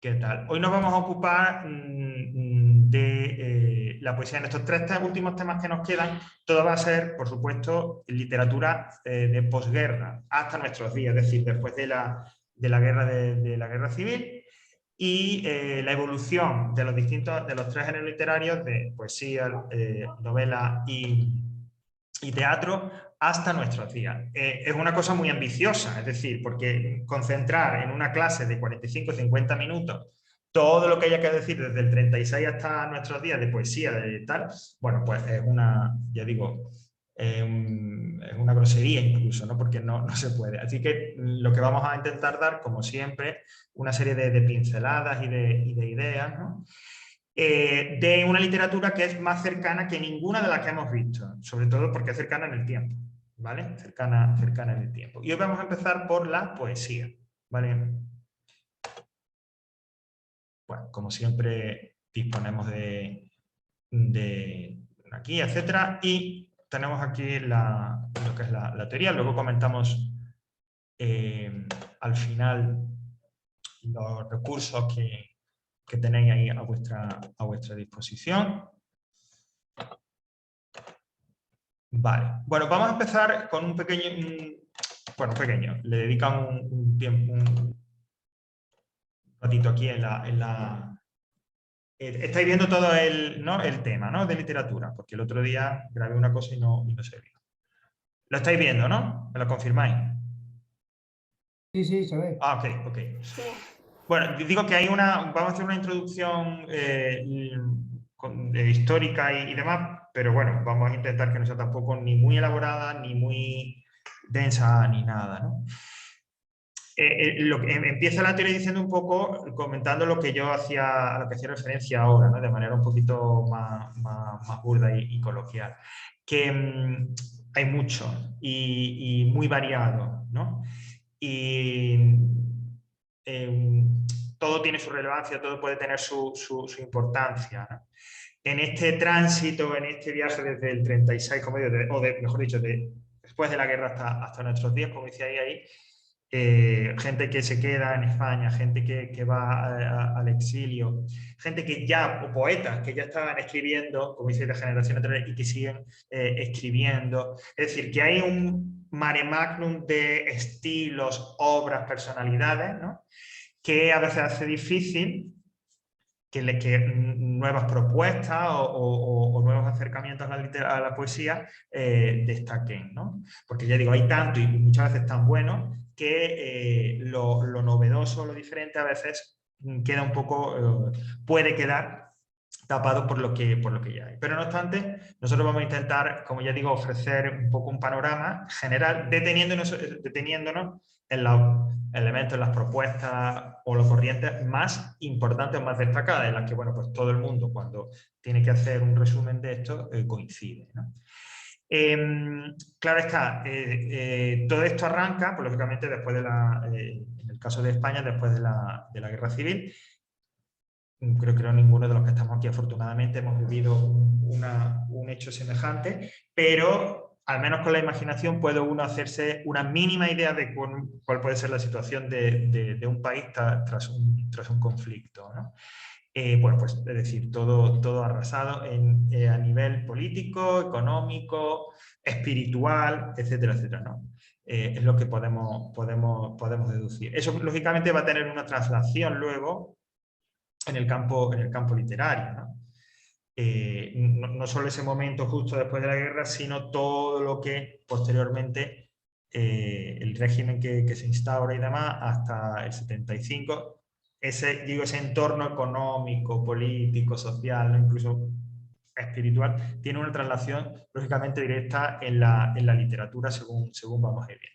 ¿Qué tal? Hoy nos vamos a ocupar de la poesía. En estos tres últimos temas que nos quedan, todo va a ser, por supuesto, literatura de posguerra, hasta nuestros días, es decir, después de la guerra civil y la evolución de los tres géneros literarios de poesía, novela y teatro hasta nuestros días. Es una cosa muy ambiciosa, es decir, porque concentrar en una clase de 45 o 50 minutos todo lo que haya que decir desde el 36 hasta nuestros días de poesía, de tal, bueno, pues es una, ya digo, es una grosería incluso, ¿no? Porque no se puede. Así que lo que vamos a intentar dar, como siempre, una serie de pinceladas y de ideas, ¿no? De una literatura que es más cercana que ninguna de las que hemos visto, sobre todo porque es cercana en el tiempo, ¿vale? Cercana en el tiempo. Y hoy vamos a empezar por la poesía, ¿vale? Bueno, como siempre disponemos de aquí, etcétera, y tenemos aquí lo que es la teoría, luego comentamos al final los recursos que tenéis ahí a vuestra disposición. Vale, bueno, vamos a empezar con un pequeño, le dedican un tiempo, un ratito aquí estáis viendo todo el tema, ¿no? De literatura, porque el otro día grabé una cosa y no se vio. Lo estáis viendo, ¿no? ¿Me lo confirmáis? Sí, sí, se ve. Ah, ok. Sí. Bueno, digo que vamos a hacer una introducción histórica y demás, pero bueno, vamos a intentar que no sea tampoco ni muy elaborada, ni muy densa, ni nada, ¿no? Empieza la teoría diciendo un poco, comentando lo que yo hacía, a lo que hacía referencia ahora, ¿no? De manera un poquito más burda y coloquial. Que hay mucho y muy variado, ¿no? Y todo tiene su relevancia, todo puede tener su importancia, ¿no? En este tránsito, en este viaje desde el 36, como digo, mejor dicho, después de la guerra hasta nuestros días, como decía ahí, gente que se queda en España, gente que va al exilio, gente que ya, o poetas que ya estaban escribiendo, como dice la generación anterior, y que siguen escribiendo. Es decir, que hay un mare magnum de estilos, obras, personalidades, ¿no? Que a veces hace difícil que nuevas propuestas o nuevos acercamientos a la poesía destaquen, ¿no? Porque ya digo, hay tanto y muchas veces tan bueno que lo novedoso, lo diferente a veces queda un poco, puede quedar tapado por lo que ya hay. Pero no obstante, nosotros vamos a intentar, como ya digo, ofrecer un poco un panorama general, deteniéndonos en los elementos, en las propuestas o las corrientes más importantes o más destacadas, en las que, bueno, pues todo el mundo cuando tiene que hacer un resumen de esto coincide, ¿no? Claro está, todo esto arranca, pues lógicamente después en el caso de España, después de la guerra civil. Creo que ninguno de los que estamos aquí afortunadamente hemos vivido un hecho semejante, pero al menos con la imaginación puede uno hacerse una mínima idea de cuál puede ser la situación de un país tras un conflicto, ¿no? Bueno, pues es decir, todo arrasado a nivel político, económico, espiritual, etcétera, etcétera, ¿no? Es lo que podemos deducir. Eso lógicamente va a tener una traslación luego en el campo literario, ¿no? No solo ese momento justo después de la guerra, sino todo lo que posteriormente el régimen que se instaura y demás hasta el 75, ese entorno económico, político, social, ¿no? Incluso espiritual, tiene una traslación lógicamente directa en la literatura según vamos a ir viendo.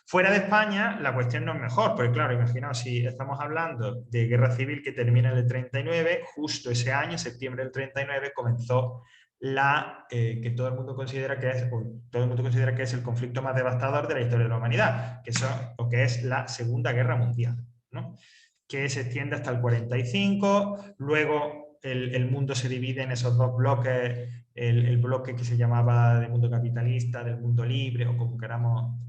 Fuera de España, la cuestión no es mejor, porque claro, imaginaos, si estamos hablando de guerra civil que termina en el 39, justo ese año, septiembre del 39, comenzó que todo el mundo considera que es el conflicto más devastador de la historia de la humanidad, que es lo que es la Segunda Guerra Mundial, ¿no? Que se extiende hasta el 45, luego el mundo se divide en esos dos bloques, el bloque que se llamaba del mundo capitalista, del mundo libre, o como queramos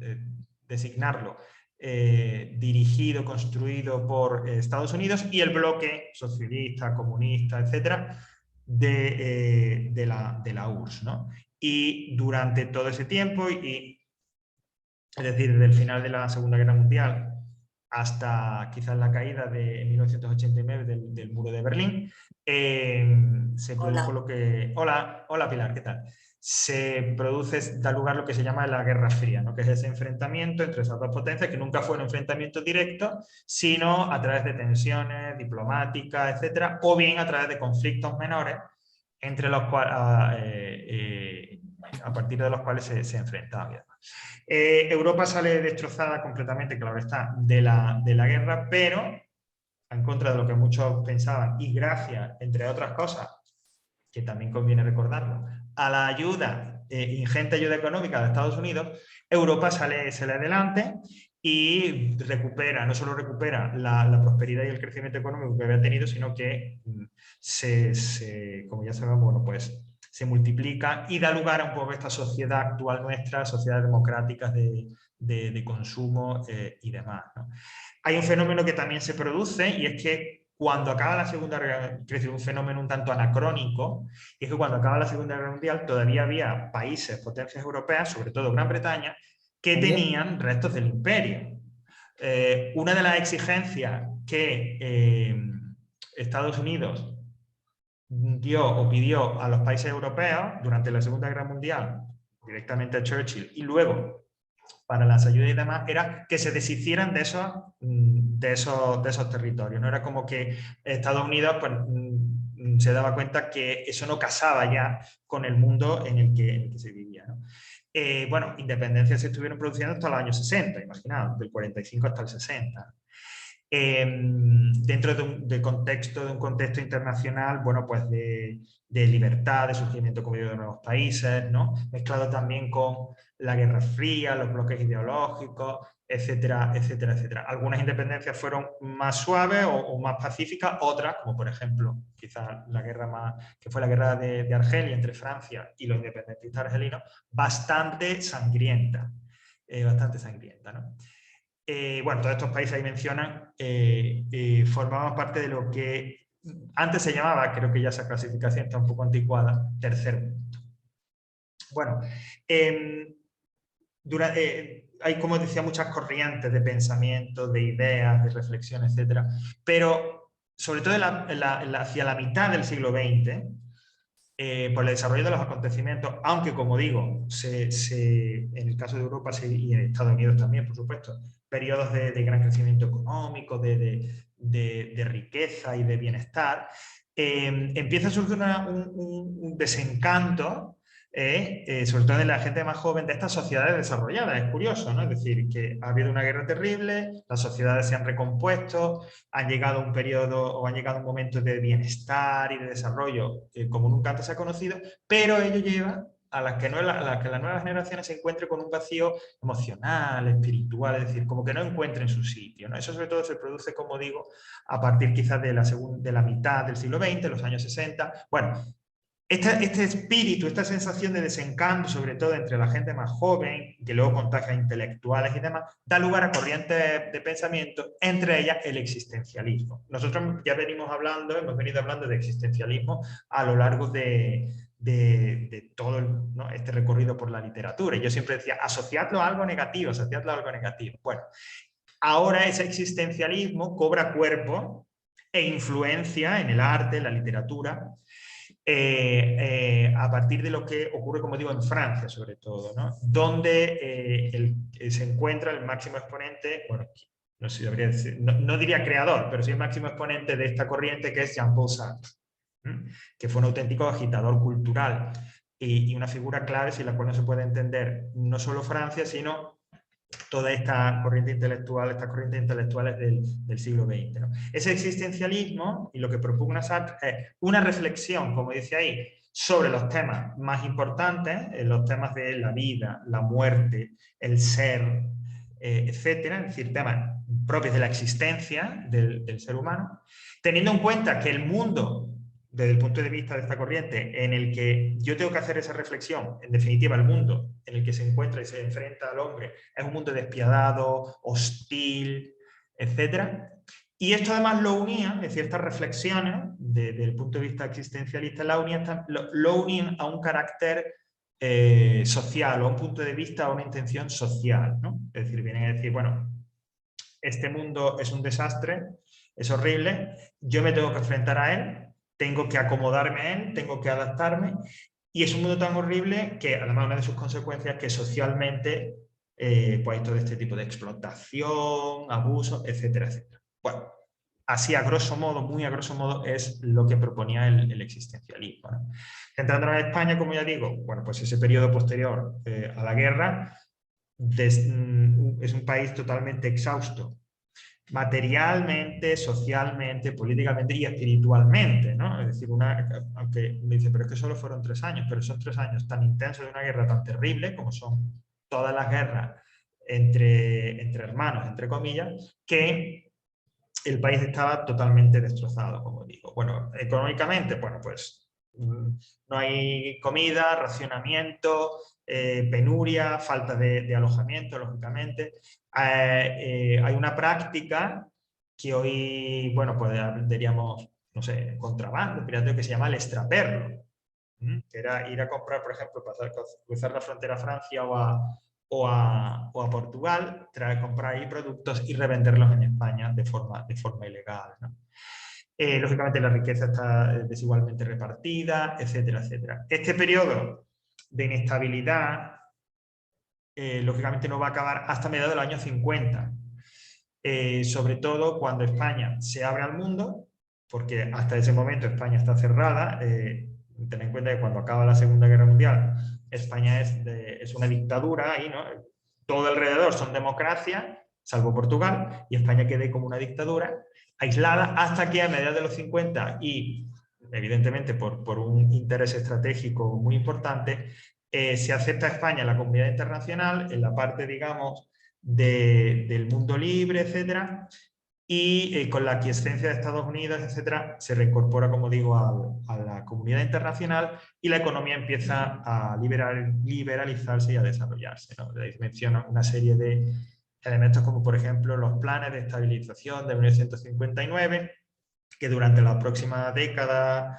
designarlo, dirigido, construido por Estados Unidos, y el bloque socialista, comunista, etcétera, de la URSS, ¿no? Y durante todo ese tiempo, es decir, desde el final de la Segunda Guerra Mundial hasta quizás la caída de 1989 del muro de Berlín, se produjo lo que... Hola, hola Pilar, ¿qué tal? Se produce, da lugar lo que se llama la Guerra Fría, ¿no? Que es ese enfrentamiento entre esas dos potencias, que nunca fue un enfrentamiento directo, sino a través de tensiones diplomáticas, etcétera, o bien a través de conflictos menores entre los cuales, a partir de los cuales se enfrentaban. Europa sale destrozada completamente, claro está, de la guerra, pero en contra de lo que muchos pensaban, y gracias, entre otras cosas, que también conviene recordarlo, a la ayuda, ingente ayuda económica de Estados Unidos, Europa sale adelante y recupera, no solo recupera la prosperidad y el crecimiento económico que había tenido, sino que como ya sabemos, bueno, pues se multiplica y da lugar a un poco a esta sociedad actual nuestra, sociedades democráticas de consumo y demás, ¿no? Hay un fenómeno que también se produce, y es que cuando acaba la Segunda Guerra, quiero decir, un fenómeno un tanto anacrónico, y es que cuando acaba la Segunda Guerra Mundial todavía había países, potencias europeas, sobre todo Gran Bretaña, que tenían restos del imperio. Una de las exigencias que Estados Unidos dio o pidió a los países europeos durante la Segunda Guerra Mundial, directamente a Churchill, y luego para las ayudas y demás, era que se deshicieran de esos territorios. No era como que Estados Unidos pues, se daba cuenta que eso no casaba ya con el mundo en el que se vivía, ¿no? Bueno, independencias se estuvieron produciendo hasta los años 60, imaginaos, del 45 hasta el 60. Dentro de un contexto internacional, bueno, pues de libertad, de surgimiento, como digo, de nuevos países, ¿no? Mezclado también con la Guerra Fría, los bloques ideológicos, etcétera, etcétera, etcétera. Algunas independencias fueron más suaves o más pacíficas, otras, como por ejemplo, quizás la guerra que fue la guerra de Argelia entre Francia y los independentistas argelinos, bastante sangrienta, ¿no? Bueno, todos estos países ahí mencionan, formaban parte de lo que antes se llamaba, creo que ya esa clasificación está un poco anticuada, tercer mundo. Bueno, hay, como decía, muchas corrientes de pensamiento, de ideas, de reflexión, etcétera, pero sobre todo hacia la mitad del siglo XX, por el desarrollo de los acontecimientos, aunque, como digo, en el caso de Europa y en Estados Unidos también, por supuesto, periodos de gran crecimiento económico, de riqueza y de bienestar, empieza a surgir un desencanto, sobre todo en la gente más joven, de estas sociedades desarrolladas. Es curioso, ¿no? Es decir, que ha habido una guerra terrible, las sociedades se han recompuesto, han llegado a un periodo o han llegado a un momento de bienestar y de desarrollo como nunca antes se ha conocido, pero ello lleva a que las nuevas generaciones se encuentren con un vacío emocional, espiritual, es decir, como que no encuentren su sitio, ¿no? Eso sobre todo se produce, como digo, a partir quizás de la mitad del siglo XX, los años 60. Bueno, este espíritu, esta sensación de desencanto, sobre todo entre la gente más joven, que luego contagia a intelectuales y demás, da lugar a corrientes de pensamiento, entre ellas el existencialismo. Nosotros ya hemos venido hablando de existencialismo a lo largo de todo ¿no? este recorrido por la literatura. Y yo siempre decía, asociadlo a algo negativo, asociadlo a algo negativo. Bueno, ahora ese existencialismo cobra cuerpo e influencia en el arte, en la literatura, a partir de lo que ocurre, como digo, en Francia sobre todo, ¿no? Donde se encuentra el máximo exponente, bueno, no sé, debería decir, no diría creador, pero sí el máximo exponente de esta corriente, que es Jean-Paul Sartre, que fue un auténtico agitador cultural y una figura clave sin la cual no se puede entender no solo Francia, sino toda esta corriente intelectual, estas corrientes intelectuales del siglo XX, ¿no? Ese existencialismo, y lo que propugna Sartre, es una reflexión, como dice ahí, sobre los temas más importantes, los temas de la vida, la muerte, el ser, etcétera, es decir, temas propios de la existencia del ser humano, teniendo en cuenta que el mundo desde el punto de vista de esta corriente, en el que yo tengo que hacer esa reflexión, en definitiva el mundo en el que se encuentra y se enfrenta al hombre es un mundo despiadado, hostil, etc. Y esto además lo unía, de ciertas reflexiones, desde el punto de vista existencialista, lo unían a un carácter social, o a un punto de vista, a una intención social, ¿no? Es decir, vienen a decir, bueno, este mundo es un desastre, es horrible, yo me tengo que enfrentar a él, tengo que acomodarme a él, tengo que adaptarme, y es un mundo tan horrible que además una de sus consecuencias es que socialmente pues hay todo este tipo de explotación, abuso, etcétera, etcétera. Bueno, así a grosso modo, muy a grosso modo, es lo que proponía el existencialismo, ¿no? Centrándonos en España, como ya digo, bueno, pues ese periodo posterior a la guerra es un país totalmente exhausto, materialmente, socialmente, políticamente y espiritualmente, ¿no? Es decir, aunque me dice, pero es que solo fueron 3 años, pero son 3 años tan intensos de una guerra tan terrible como son todas las guerras entre hermanos, entre comillas, que el país estaba totalmente destrozado, como digo. Bueno, económicamente, bueno, pues no hay comida, racionamiento, penuria, falta de alojamiento, lógicamente. Hay una práctica que hoy, bueno, pues diríamos, no sé, contrabando, pirateo, que se llama el extraperlo, que era ir a comprar, por ejemplo, cruzar la frontera a Francia o a Portugal, comprar ahí productos y revenderlos en España de forma ilegal, ¿no? Lógicamente la riqueza está desigualmente repartida, etcétera, etcétera. Este periodo de inestabilidad, lógicamente no va a acabar hasta mediados del año 50, sobre todo cuando España se abre al mundo, porque hasta ese momento España está cerrada. Ten en cuenta que cuando acaba la Segunda Guerra Mundial, España es una dictadura ahí, ¿no? Todo alrededor son democracias, salvo Portugal, y España queda como una dictadura aislada hasta que a mediados de los 50 y evidentemente por un interés estratégico muy importante, se acepta a España en la comunidad internacional, en la parte, digamos, del mundo libre, etcétera, y con la aquiescencia de Estados Unidos, etcétera, se reincorpora, como digo, a la comunidad internacional y la economía empieza a liberalizarse y a desarrollarse, ¿no? Ahí menciona una serie de elementos como, por ejemplo, los planes de estabilización de 1959, que durante la próxima década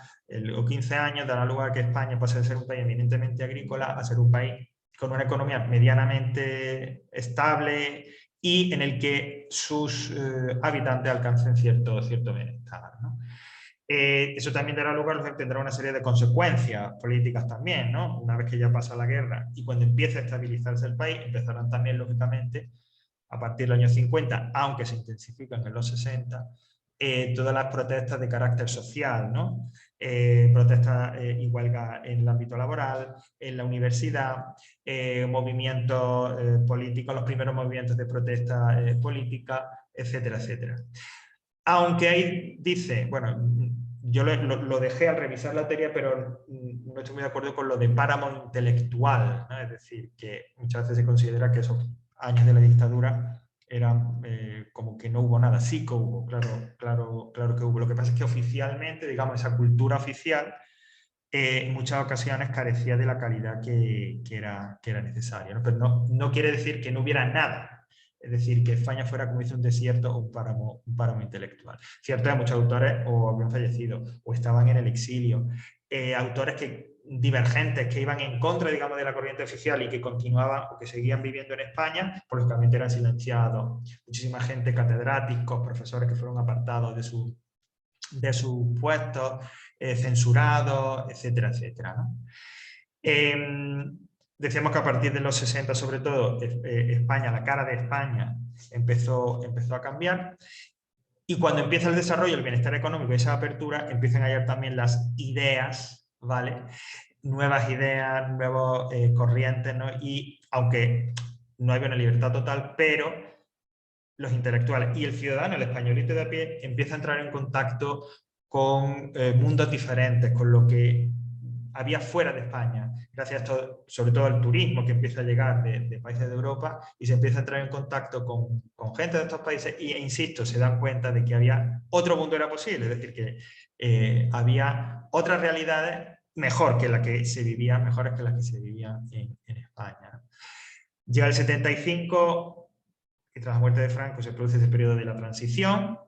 o 15 años dará lugar a que España pase de ser un país eminentemente agrícola a ser un país con una economía medianamente estable y en el que sus habitantes alcancen cierto bienestar, ¿no? Eso también dará lugar, tendrá una serie de consecuencias políticas también, ¿no? Una vez que ya pasa la guerra y cuando empiece a estabilizarse el país, empezarán también, lógicamente, a partir del año 50, aunque se intensifican en los 60, todas las protestas de carácter social, ¿no? Protestas y huelgas en el ámbito laboral, en la universidad, movimientos políticos, los primeros movimientos de protesta política, etcétera, etcétera. Aunque ahí dice, bueno, yo lo dejé al revisar la teoría, pero no estoy muy de acuerdo con lo de páramo intelectual, ¿no? Es decir, que muchas veces se considera que esos años de la dictadura eran como que no hubo nada. Sí que hubo, claro que hubo. Lo que pasa es que oficialmente, digamos, esa cultura oficial en muchas ocasiones carecía de la calidad que era necesaria, ¿no? Pero no quiere decir que no hubiera nada. Es decir, que España fuera, como dice, un desierto o un páramo intelectual. Cierto, hay muchos autores o habían fallecido o estaban en el exilio. Autores divergentes que iban en contra, digamos, de la corriente oficial y que continuaban o que seguían viviendo en España, pues lógicamente eran silenciados. Muchísima gente, catedráticos, profesores que fueron apartados de sus puestos, censurados, etcétera, etcétera, ¿no? Decíamos que a partir de los 60, sobre todo, España, la cara de España empezó a cambiar. Y cuando empieza el desarrollo, el bienestar económico y esa apertura, empiezan a hallar también las ideas, ¿vale? Nuevas ideas, nuevos corrientes, ¿no? Y aunque no había una libertad total, pero los intelectuales y el ciudadano, el españolito de a pie, empieza a entrar en contacto con mundos diferentes, con lo que había fuera de España, gracias a esto, sobre todo al turismo que empieza a llegar de países de Europa, y se empieza a entrar en contacto con gente de estos países e insisto, se dan cuenta de que había otro mundo era posible, es decir, había otras realidades mejores que las que se vivían en España, ¿no? Llega el 75, y tras la muerte de Franco se produce ese periodo de la transición,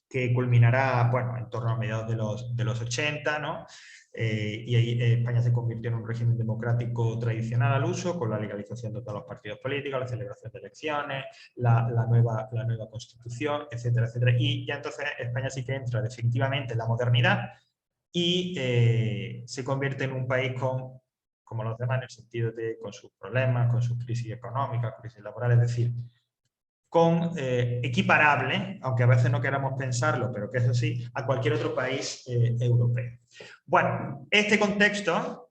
que culminará, bueno, en torno a mediados de los 80, ¿no? Y ahí España se convirtió en un régimen democrático tradicional al uso, con la legalización de todos los partidos políticos, la celebración de elecciones, la nueva constitución, etcétera, etcétera. Y ya entonces España sí que entra definitivamente en la modernidad y se convierte en un país como los demás, en el sentido de con sus problemas, con sus crisis económicas, crisis laborales, es decir, equiparable, aunque a veces no queramos pensarlo, pero que eso sí, a cualquier otro país europeo. Bueno, en este contexto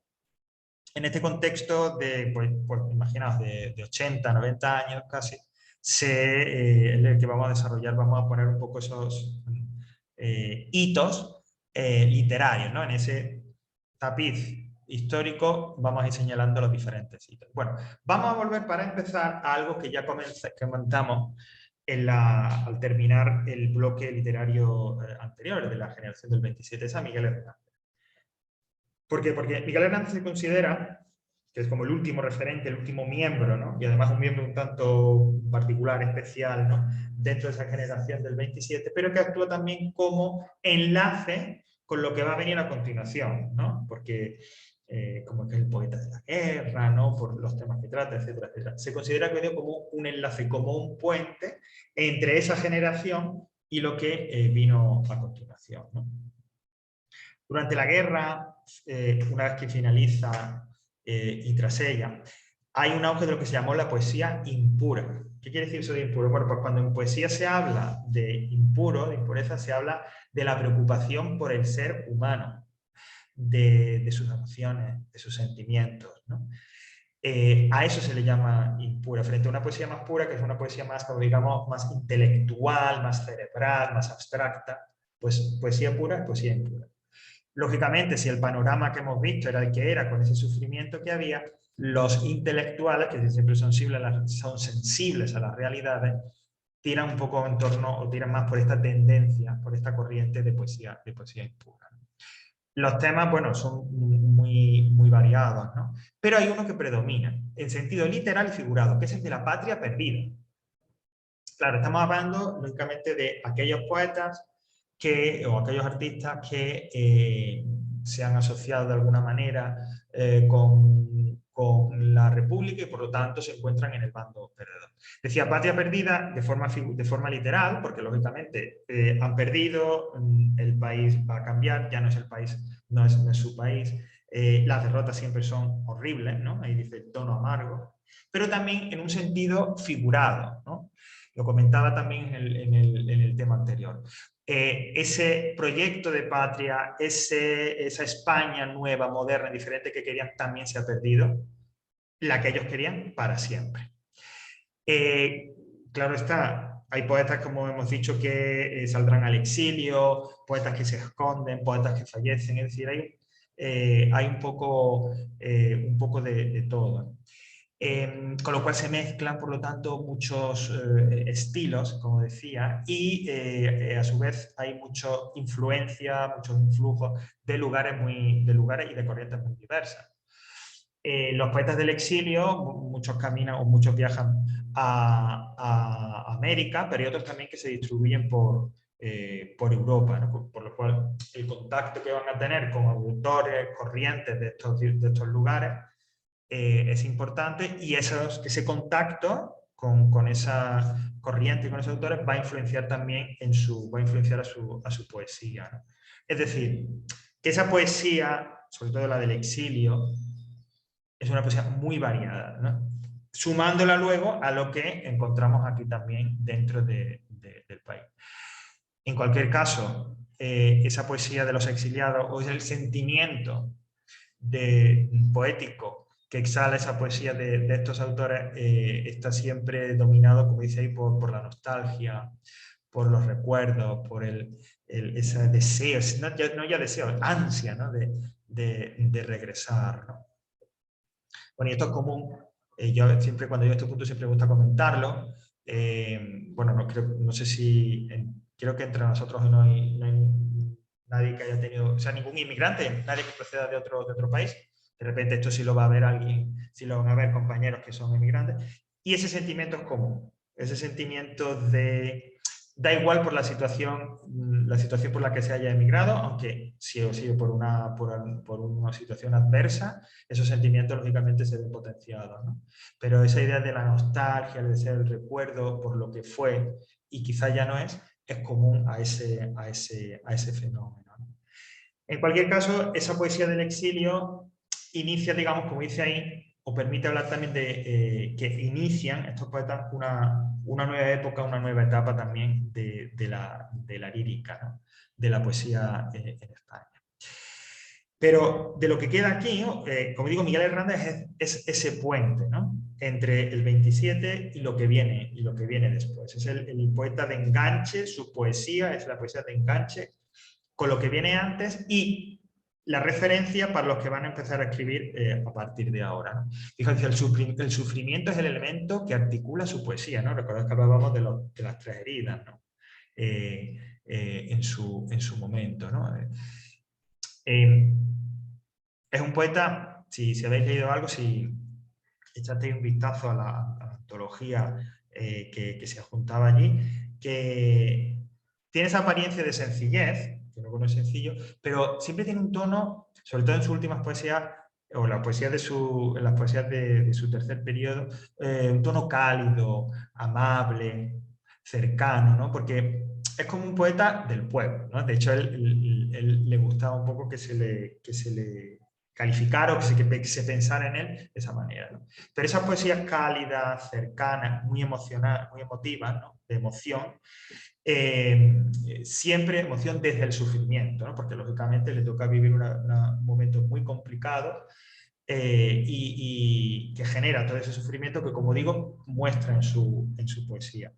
de, pues imaginaos, de 80, 90 años casi, en el que vamos a desarrollar, vamos a poner un poco esos hitos literarios, ¿no? En ese tapiz histórico vamos a ir señalando los diferentes hitos. Bueno, vamos a volver para empezar a algo que ya comentamos al terminar el bloque literario anterior de la generación del 27, es a Miguel Hernández. ¿Por qué? Porque Miguel Hernández se considera que es como el último referente, el último miembro, ¿no? Y además un miembro un tanto particular, especial, ¿no? Dentro de esa generación del 27, pero que actúa también como enlace con lo que va a venir a continuación, ¿no? Porque como que es el poeta de la guerra, ¿no? Por los temas que trata, etcétera, etcétera. Se considera que como un enlace, como un puente entre esa generación y lo que vino a continuación, ¿no? Durante la guerra, una vez que finaliza y tras ella, hay un auge de lo que se llamó la poesía impura. ¿Qué quiere decir eso de impuro? Bueno, pues cuando en poesía se habla de impuro, de impureza, se habla de la preocupación por el ser humano, de sus emociones, de sus sentimientos, ¿no? A eso se le llama impura, frente a una poesía más pura, que es una poesía más, como digamos, más intelectual, más cerebral, más abstracta. Pues poesía pura es poesía impura. Lógicamente, si el panorama que hemos visto era el que era, con ese sufrimiento que había, los intelectuales, que siempre son sensibles a las realidades, tiran un poco en torno, o tiran más por esta tendencia, por esta corriente de poesía impura. Los temas, bueno, son muy, muy variados, ¿no? Pero hay uno que predomina, en sentido literal y figurado, que es el de la patria perdida. Claro, estamos hablando, lógicamente, de aquellos poetas o aquellos artistas que se han asociado de alguna manera con la República y por lo tanto se encuentran en el bando perdedor. Decía patria perdida de forma literal, porque lógicamente han perdido, el país va a cambiar, ya no es el país, no es su país, las derrotas siempre son horribles, ¿no? Ahí dice el tono amargo, pero también en un sentido figurado, ¿no? Lo comentaba también en el tema anterior. Ese proyecto de patria, esa España nueva, moderna, diferente que querían, también se ha perdido. La que ellos querían para siempre. Claro está, hay poetas, como hemos dicho, que saldrán al exilio, poetas que se esconden, poetas que fallecen, es decir, hay un poco de todo. Con lo cual se mezclan, por lo tanto, muchos estilos, como decía, y a su vez hay mucha influencia, muchos influjos de lugares y de corrientes muy diversas. Los poetas del exilio, muchos caminan o muchos viajan a América, pero hay otros también que se distribuyen por Europa, ¿no? Por lo cual el contacto que van a tener con autores, corrientes de estos lugares es importante, y ese contacto con esa corriente y con esos autores va a influenciar también va a influenciar a su poesía, ¿no? Es decir, que esa poesía, sobre todo la del exilio, es una poesía muy variada, ¿no? Sumándola luego a lo que encontramos aquí también dentro del país. En cualquier caso, esa poesía de los exiliados, o es el sentimiento poético que exhala esa poesía de estos autores, está siempre dominado, como dice ahí, por la nostalgia, por los recuerdos, por ese deseo, no ya deseo, ansia, ¿no? de regresar, ¿no? Bueno, y esto es común, yo siempre cuando llego a este punto siempre me gusta comentarlo. Bueno, no sé si, creo que entre nosotros no hay nadie que haya tenido, o sea, ningún inmigrante, nadie que proceda de otro país. De repente esto sí lo va a ver alguien, sí lo van a ver compañeros que son inmigrantes. Y ese sentimiento es común, ese sentimiento de... Da igual por la situación por la que se haya emigrado, aunque si ha sido por una situación adversa, esos sentimientos lógicamente se ven potenciados, ¿no? Pero esa idea de la nostalgia, de ser el recuerdo por lo que fue y quizá ya no es común a ese fenómeno, ¿no? En cualquier caso, esa poesía del exilio inicia, digamos, como dice ahí, o permite hablar también de que inician estos poetas una nueva época, una nueva etapa también de la lírica, ¿no? De la poesía en España. Pero de lo que queda aquí, como digo, Miguel Hernández es ese puente, ¿no? Entre el 27 y lo que viene después. Es el poeta de enganche, su poesía es la poesía de enganche con lo que viene antes y la referencia para los que van a empezar a escribir a partir de ahora, ¿no? Fíjense, el sufrimiento es el elemento que articula su poesía, ¿no? Recordad que hablábamos de las tres heridas, ¿no? En su momento, ¿no? Es un poeta, si habéis leído algo, si echasteis un vistazo a la antología que se juntaba allí, que tiene esa apariencia de sencillez, que no es sencillo, pero siempre tiene un tono, sobre todo en sus últimas poesías, o en las poesías de su tercer periodo, un tono cálido, amable, cercano, ¿no? Porque es como un poeta del pueblo, ¿no? De hecho, él le gustaba un poco que se le calificara o que se pensara en él de esa manera, ¿no? Pero esas poesías cálidas, cercanas, muy emocionales, muy emotivas, ¿no? De emoción, siempre emoción desde el sufrimiento, ¿no? Porque lógicamente le toca vivir un momento muy complicado y que genera todo ese sufrimiento que, como digo, muestra en su poesía.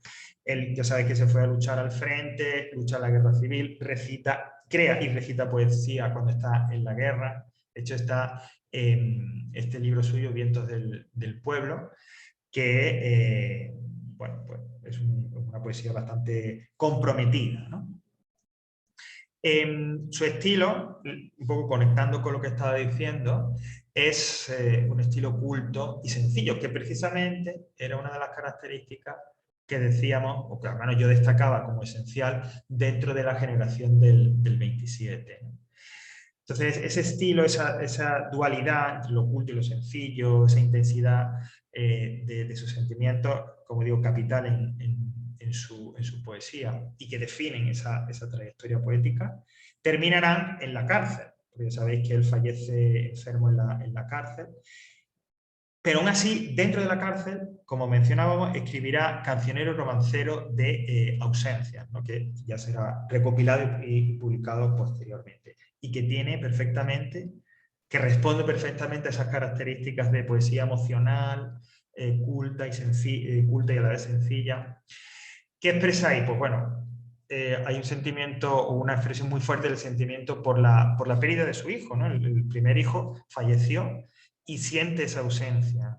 Él, ya sabe que se fue a luchar al frente, lucha en la guerra civil, crea y recita poesía cuando está en la guerra. De hecho, está este libro suyo, Vientos del Pueblo, que bueno, pues es una poesía bastante comprometida, ¿no? Su estilo, un poco conectando con lo que estaba diciendo, es un estilo culto y sencillo, que precisamente era una de las características que decíamos, o que al menos yo destacaba como esencial dentro de la generación del 27, ¿no? Entonces, ese estilo, esa dualidad entre lo oculto y lo sencillo, esa intensidad de sus sentimientos, como digo, capital en su poesía y que definen esa trayectoria poética, terminarán en la cárcel, porque sabéis que él fallece enfermo en la cárcel. Pero aún así, dentro de la cárcel, como mencionábamos, escribirá Cancionero Romancero de Ausencias, ¿no? Que ya será recopilado y publicado posteriormente. Y que tiene perfectamente, que responde perfectamente a esas características de poesía emocional, culta y a la vez sencilla. ¿Qué expresa ahí? Pues bueno, hay un sentimiento o una expresión muy fuerte del sentimiento por la pérdida de su hijo, ¿no? El primer hijo falleció y siente esa ausencia.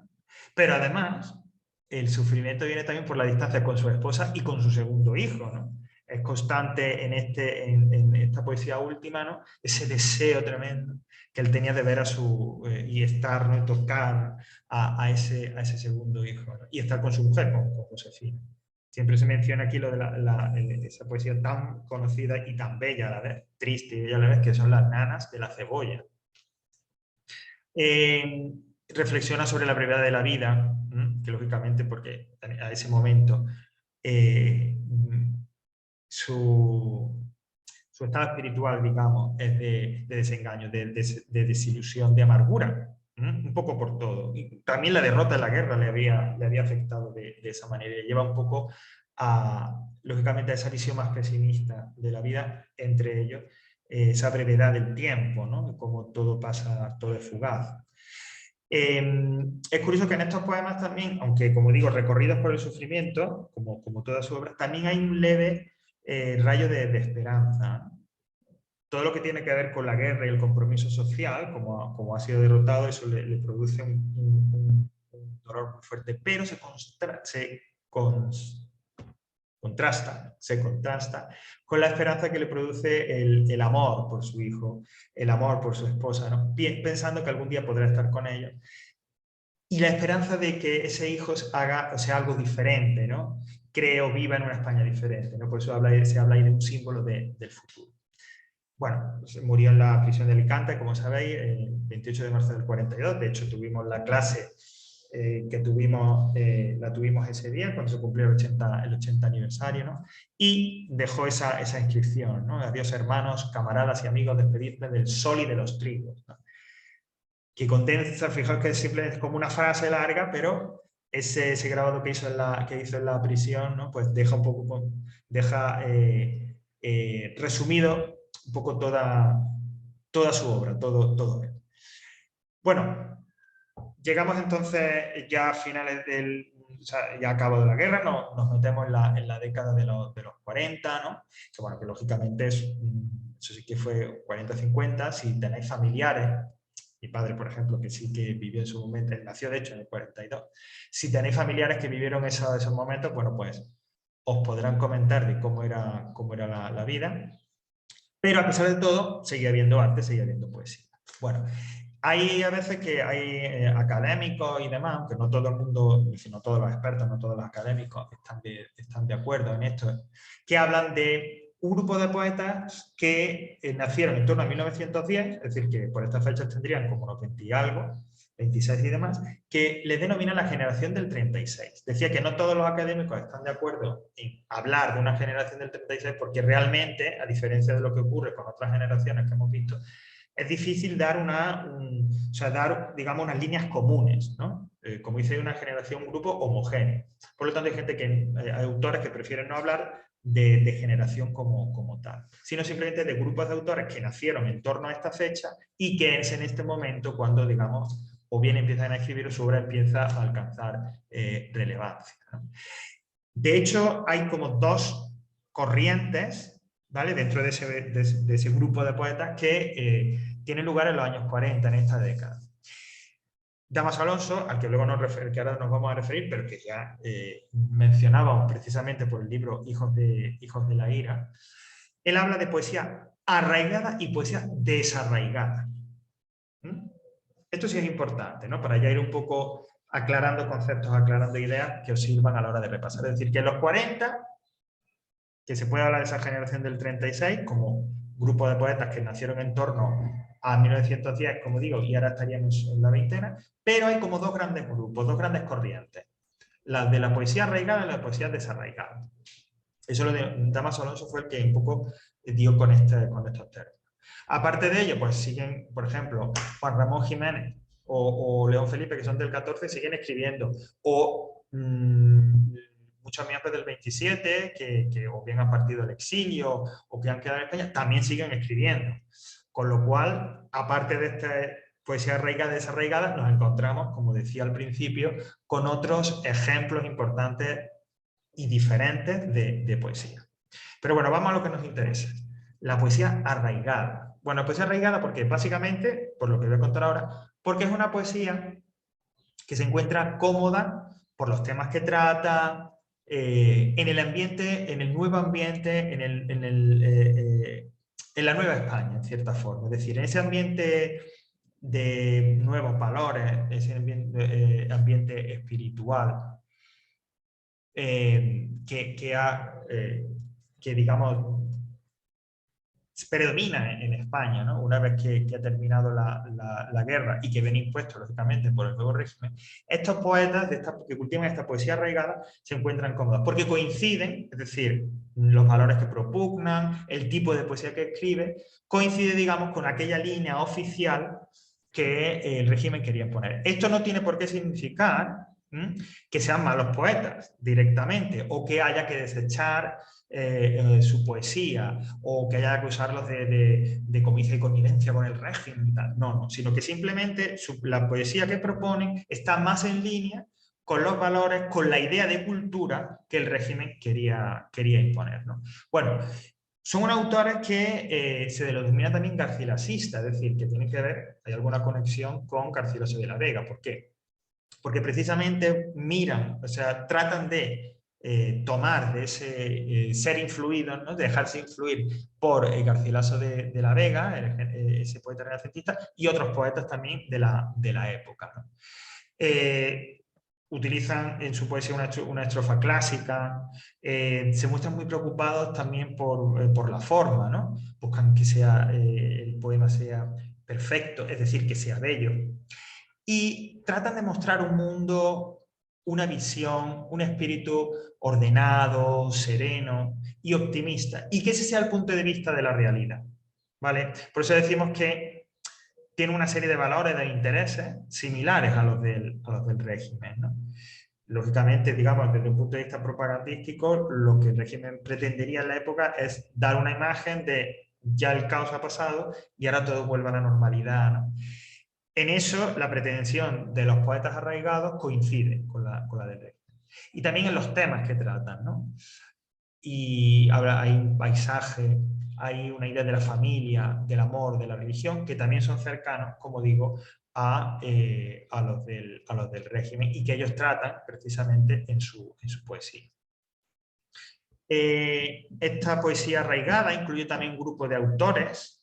Pero además, el sufrimiento viene también por la distancia con su esposa y con su segundo hijo, ¿no? Es constante en esta poesía última, ¿no? Ese deseo tremendo que él tenía de ver a y estar, ¿no? Y tocar a ese segundo hijo, ¿no? Y estar con su mujer, con Josefina. Siempre se menciona aquí lo de esa poesía tan conocida y tan bella a la vez, triste y bella a la vez, que son las nanas de la cebolla. Reflexiona sobre la brevedad de la vida, que lógicamente, porque a ese momento su estado espiritual, digamos, es de desengaño, de desilusión, de amargura, un poco por todo. Y también la derrota en la guerra le había afectado de esa manera. Le lleva un poco lógicamente, a esa visión más pesimista de la vida, entre ellos esa brevedad del tiempo, ¿no? Como todo pasa, todo es fugaz. Es curioso que en estos poemas también, aunque como digo, recorridos por el sufrimiento, como toda su obra, también hay un leve rayo de esperanza. Todo lo que tiene que ver con la guerra y el compromiso social, como ha sido derrotado, eso le produce un dolor muy fuerte, pero se se contrasta con la esperanza que le produce el amor por su hijo, el amor por su esposa, ¿no? Pensando que algún día podrá estar con ellos. Y la esperanza de que ese hijo haga, o sea, algo diferente, ¿no? Cree o viva en una España diferente, ¿no? Por eso se habla ahí de un símbolo del futuro. Bueno, pues murió en la prisión de Alicante, como sabéis, el 28 de marzo del 42. De hecho, tuvimos la clase que la tuvimos ese día, cuando se cumplió el 80 aniversario, ¿no? Y dejó esa inscripción, ¿no? Adiós, hermanos, camaradas y amigos, despedidme del sol y de los trigos, ¿no? Que condensa, fijaos que es como una frase larga, pero ese grabado que hizo en la prisión, ¿no? Pues deja un poco, resumido un poco toda su obra, todo él. Bueno, llegamos entonces ya a finales o sea, ya a cabo de la guerra, nos metemos en la década de los 40, ¿no? Que bueno, que lógicamente eso sí que fue 40-50, si tenéis familiares. Mi padre, por ejemplo, que sí que vivió en su momento, él nació de hecho en el 42. Si tenéis familiares que vivieron esos momentos, bueno, pues os podrán comentar de cómo era la vida. Pero a pesar de todo, seguía habiendo arte, seguía habiendo poesía. Bueno, hay a veces que hay académicos y demás, aunque no todo el mundo, no todos los expertos, no todos los académicos están de acuerdo en esto, que hablan de un grupo de poetas que nacieron en torno a 1910, es decir, que por estas fechas tendrían como unos 20 y algo, 26 y demás, que le denominan la generación del 36. Decía que no todos los académicos están de acuerdo en hablar de una generación del 36 porque realmente, a diferencia de lo que ocurre con otras generaciones que hemos visto, es difícil dar digamos, unas líneas comunes, ¿no? Como dice, una generación, un grupo homogéneo. Por lo tanto, hay autores que prefieren no hablar de generación como tal, sino simplemente de grupos de autores que nacieron en torno a esta fecha y que es en este momento cuando, digamos, o bien empiezan a escribir o su obra empieza a alcanzar relevancia, ¿no? De hecho, hay como dos corrientes, ¿vale? Dentro de ese grupo de poetas que tienen lugar en los años 40, en esta década. Dámaso Alonso, al que luego que ahora nos vamos a referir, pero que ya mencionábamos precisamente por el libro Hijos de la Ira, él habla de poesía arraigada y poesía desarraigada. Esto sí es importante, ¿no? Para ya ir un poco aclarando conceptos, aclarando ideas que os sirvan a la hora de repasar. Es decir, que en los 40, que se puede hablar de esa generación del 36 como grupo de poetas que nacieron en torno a 1910, como digo, y ahora estaríamos en la veintena, pero hay como dos grandes grupos, dos grandes corrientes. La de la poesía arraigada y la poesía desarraigada. Eso lo de Dámaso Alonso fue el que un poco dio con estos términos. Aparte de ello, pues siguen, por ejemplo, Juan Ramón Jiménez o León Felipe, que son del 14, siguen escribiendo. O muchos miembros del 27, que o bien han partido del exilio o que han quedado en España, también siguen escribiendo. Con lo cual, aparte de esta poesía arraigada y desarraigada, nos encontramos, como decía al principio, con otros ejemplos importantes y diferentes de poesía. Pero bueno, vamos a lo que nos interesa. La poesía arraigada. Bueno, poesía arraigada porque básicamente, por lo que voy a contar ahora, porque es una poesía que se encuentra cómoda por los temas que trata, en el ambiente, en el nuevo ambiente, en la nueva España, en cierta forma. Es decir, en ese ambiente de nuevos valores, ese ambiente espiritual, que digamos predomina en España, ¿no? Una vez que ha terminado la guerra y que ven impuestos, lógicamente, por el nuevo régimen, estos poetas que cultivan esta poesía arraigada se encuentran cómodos, porque coinciden, es decir, los valores que propugnan, el tipo de poesía que escribe, coincide, digamos, con aquella línea oficial que el régimen quería imponer. Esto no tiene por qué significar que sean malos poetas directamente, o que haya que desechar su poesía, o que haya que usarlos de comicia y connivencia con el régimen y tal. No, sino que simplemente la poesía que proponen está más en línea con los valores, con la idea de cultura que el régimen quería imponer, ¿no? Bueno, son unos autores que se denomina también garcilasista, es decir, que tienen que ver, hay alguna conexión con Garcilaso de la Vega. ¿Por qué? Porque precisamente miran, o sea, tratan de tomar de ese ser influidos, ¿no? De dejarse influir por Garcilaso de la Vega, ese poeta renacentista, y otros poetas también de la época, ¿no? Utilizan en su poesía una estrofa clásica, se muestran muy preocupados también por la forma, ¿no? Buscan que el poema sea perfecto, es decir, que sea bello. Y tratan de mostrar un mundo, una visión, un espíritu ordenado, sereno y optimista, y que ese sea el punto de vista de la realidad, ¿vale? Por eso decimos que tiene una serie de valores, de intereses similares a los del régimen, ¿no? Lógicamente, digamos, desde un punto de vista propagandístico, lo que el régimen pretendería en la época es dar una imagen de ya el caos ha pasado y ahora todo vuelve a la normalidad, ¿no? En eso, la pretensión de los poetas arraigados coincide con la del régimen. Y también en los temas que tratan, ¿no? Y hay un paisaje, hay una idea de la familia, del amor, de la religión, que también son cercanos, como digo, a los del régimen y que ellos tratan precisamente en su poesía. Esta poesía arraigada incluye también un grupo de autores,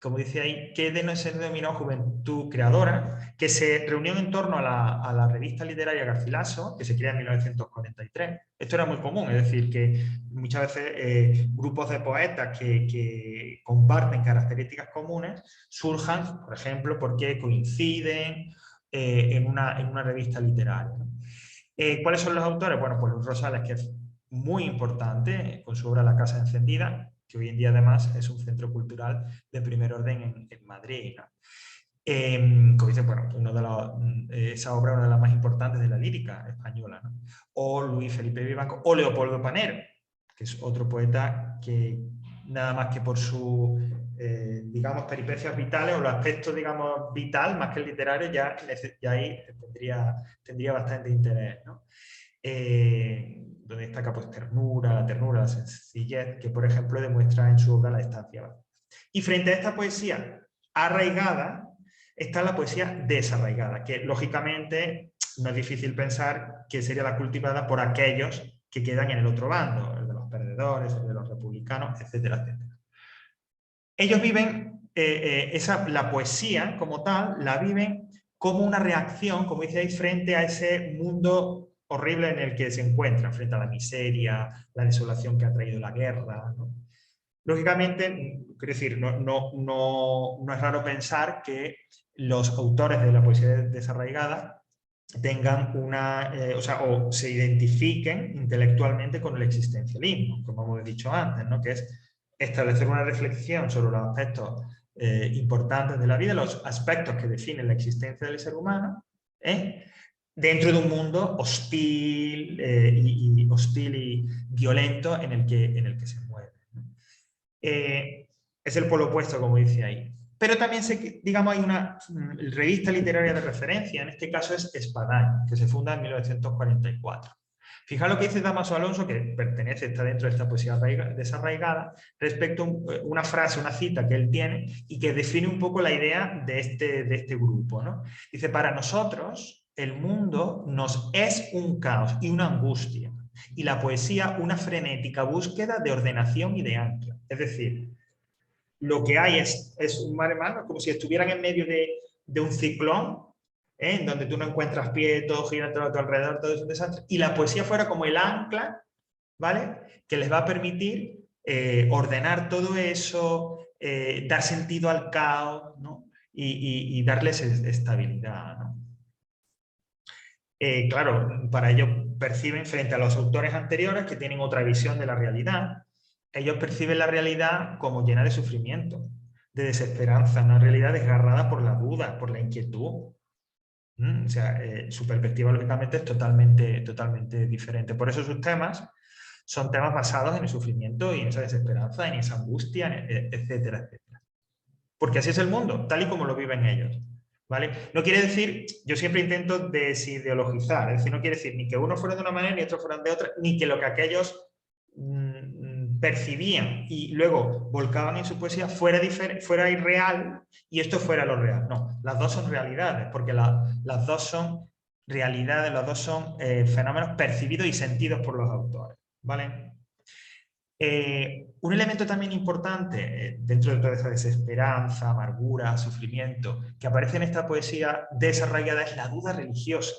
como dice ahí, que se denominó Juventud Creadora, que se reunió en torno a la revista literaria Garcilaso, que se crea en 1943. Esto era muy común, es decir, que muchas veces grupos de poetas que comparten características comunes surjan, por ejemplo, porque coinciden en una revista literaria, ¿no? ¿Cuáles son los autores? Bueno, pues Luis Rosales, que es muy importante, con su obra La Casa Encendida, que hoy en día además es un centro cultural de primer orden en Madrid, ¿no? Como dice, bueno, esa obra es una de las más importantes de la lírica española, ¿no? O Luis Felipe Vivanco, o Leopoldo Panero, que es otro poeta que nada más que por sus, digamos, peripecias vitales o los aspectos, digamos, vital, más que el literario, ya ahí tendría bastante interés, ¿no? Donde destaca pues la ternura, la sencillez, que por ejemplo demuestra en su obra La Estancia. Y frente a esta poesía arraigada está la poesía desarraigada, que lógicamente no es difícil pensar que sería la cultivada por aquellos que quedan en el otro bando, el de los perdedores, el de los republicanos, etcétera, etcétera. Ellos viven, la poesía como tal, la viven como una reacción, como dice frente a ese mundo horrible en el que se encuentran, frente a la miseria, la desolación que ha traído la guerra, ¿no? Lógicamente, quiero decir, no es raro pensar que los autores de la poesía desarraigada tengan o se identifiquen intelectualmente con el existencialismo, como hemos dicho antes, ¿no? Que es establecer una reflexión sobre los aspectos importantes de la vida, los aspectos que definen la existencia del ser humano, dentro de un mundo hostil, y violento en el que se mueve. Es el polo opuesto, como dice ahí. Pero también, digamos, hay una revista literaria de referencia, en este caso es Espadaña, que se funda en 1944. Fijaos lo que dice Dámaso Alonso, que está dentro de esta poesía desarraigada, respecto a una frase, una cita que él tiene y que define un poco la idea de este grupo, ¿no? Dice, para nosotros el mundo nos es un caos y una angustia, y la poesía una frenética búsqueda de ordenación y de ancla. Es decir, lo que hay es un mare magnum, como si estuvieran en medio de un ciclón, en donde tú no encuentras pie, todo gira todo a tu alrededor, todo es un desastre, y la poesía fuera como el ancla, ¿vale? Que les va a permitir ordenar todo eso, dar sentido al caos, ¿no? Y darles estabilidad, ¿no? Claro, para ellos perciben frente a los autores anteriores que tienen otra visión de la realidad, ellos perciben la realidad como llena de sufrimiento, de desesperanza, una realidad desgarrada por la duda, por la inquietud. O sea, su perspectiva lógicamente es totalmente diferente. Por eso sus temas son temas basados en el sufrimiento y en esa desesperanza, en esa angustia, etcétera, etcétera. Porque así es el mundo, tal y como lo viven ellos, ¿vale? No quiere decir, yo siempre intento desideologizar, es decir, no quiere decir ni que uno fuera de una manera ni otros fueran de otra, ni que lo que aquellos percibían y luego volcaban en su poesía fuera irreal y esto fuera lo real. No, las dos son realidades, porque las dos son realidades, los dos son fenómenos percibidos y sentidos por los autores, ¿vale? Un elemento también importante dentro de toda esa desesperanza, amargura, sufrimiento que aparece en esta poesía desarraigada es la duda religiosa.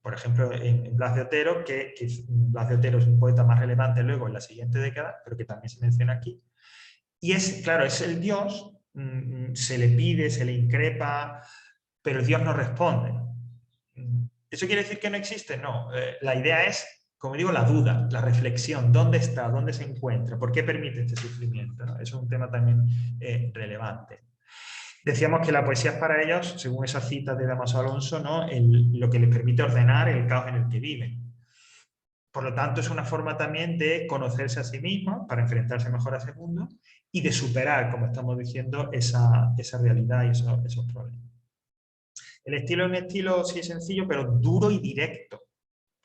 Por ejemplo, en Blas de Otero, que Blas de Otero es un poeta más relevante luego en la siguiente década, pero que también se menciona aquí. Y claro, es el Dios, se le pide, se le increpa, pero el Dios no responde. ¿Eso quiere decir que no existe? No. La idea es, como digo, la duda, la reflexión. ¿Dónde está? ¿Dónde se encuentra? ¿Por qué permite este sufrimiento? ¿No? Eso es un tema también relevante. Decíamos que la poesía es para ellos, según esa cita de Dámaso Alonso, ¿no? Lo que les permite ordenar el caos en el que viven. Por lo tanto, es una forma también de conocerse a sí mismos para enfrentarse mejor a ese mundo y de superar, como estamos diciendo, esa realidad y esos problemas. El estilo es un estilo, sí, sencillo, pero duro y directo.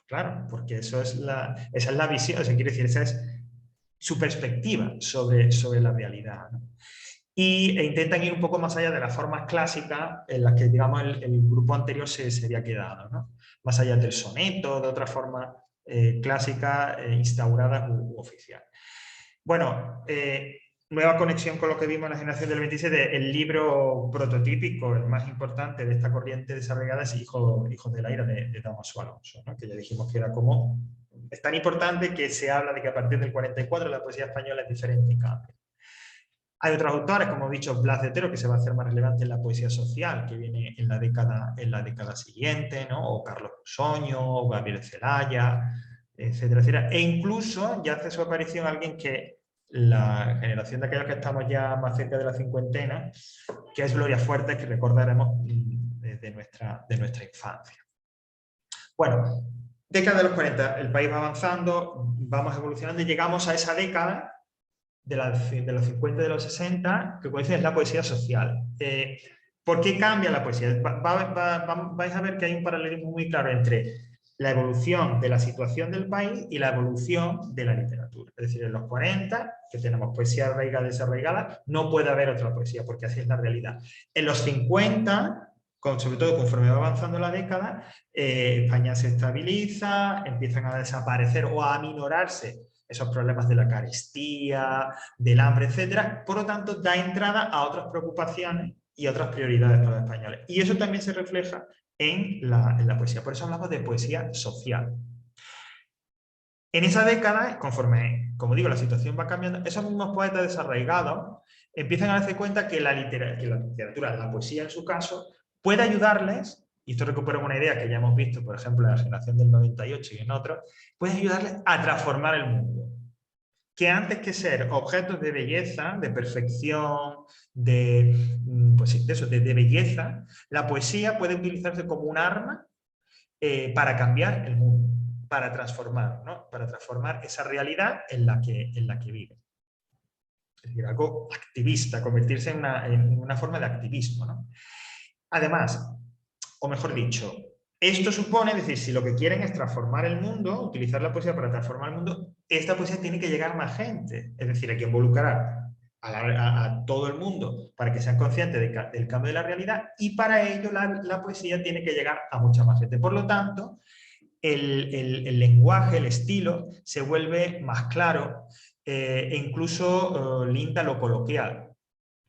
Claro, porque esa es la visión, o sea, quiere decir, esa es su perspectiva sobre la realidad, ¿no? E intentan ir un poco más allá de las formas clásicas en las que, digamos, el grupo anterior se había quedado, ¿no? Más allá del soneto, de otras formas clásicas instauradas u oficiales. Bueno, nueva conexión con lo que vimos en la generación del 27, el libro prototípico, el más importante de esta corriente desarrollada es Hijos de la Ira de Dámaso Alonso, ¿no? Que ya dijimos que era como... Es tan importante que se habla de que a partir del 44 la poesía española es diferente y cambia. Hay otros autores, como he dicho, Blas de Otero, que se va a hacer más relevante en la poesía social, que viene en la década siguiente, ¿no? O Carlos Soño, o Gabriel Celaya, etcétera, etcétera. E incluso ya hace su aparición alguien que la generación de aquellos que estamos ya más cerca de la cincuentena, que es Gloria Fuertes, que recordaremos de nuestra infancia. Bueno, década de los 40, el país va avanzando, vamos evolucionando y llegamos a esa década de los 50 y de los 60, que es la poesía social. ¿Por qué cambia la poesía? Vais a ver que hay un paralelismo muy claro entre la evolución de la situación del país y la evolución de la literatura. Es decir, en los 40, que tenemos poesía arraigada y desarraigada, no puede haber otra poesía, porque así es la realidad. En los 50, sobre todo conforme va avanzando la década, España se estabiliza, empiezan a desaparecer o a aminorarse esos problemas de la carestía, del hambre, etc. Por lo tanto, da entrada a otras preocupaciones y otras prioridades para los españoles. Y eso también se refleja en la poesía. Por eso hablamos de poesía social. En esa década, conforme, como digo, la situación va cambiando, esos mismos poetas desarraigados empiezan a darse cuenta que la literatura, la poesía en su caso, puede ayudarles, y esto recupera una idea que ya hemos visto, por ejemplo, en la generación del 98 y en otros, puede ayudarles a transformar el mundo. Que antes que ser objetos de belleza, de perfección, pues sí, de belleza, la poesía puede utilizarse como un arma para cambiar el mundo, para transformar, ¿no? Para transformar esa realidad en la que vive. Es decir, algo activista, convertirse en una forma de activismo, ¿no? Además, o mejor dicho, esto supone, es decir, si lo que quieren es transformar el mundo, utilizar la poesía para transformar el mundo, esta poesía tiene que llegar a más gente. Es decir, hay que involucrar a todo el mundo para que sean conscientes del cambio de la realidad, y para ello la poesía tiene que llegar a mucha más gente. Por lo tanto, el lenguaje, el estilo, se vuelve más claro e incluso linda lo coloquial.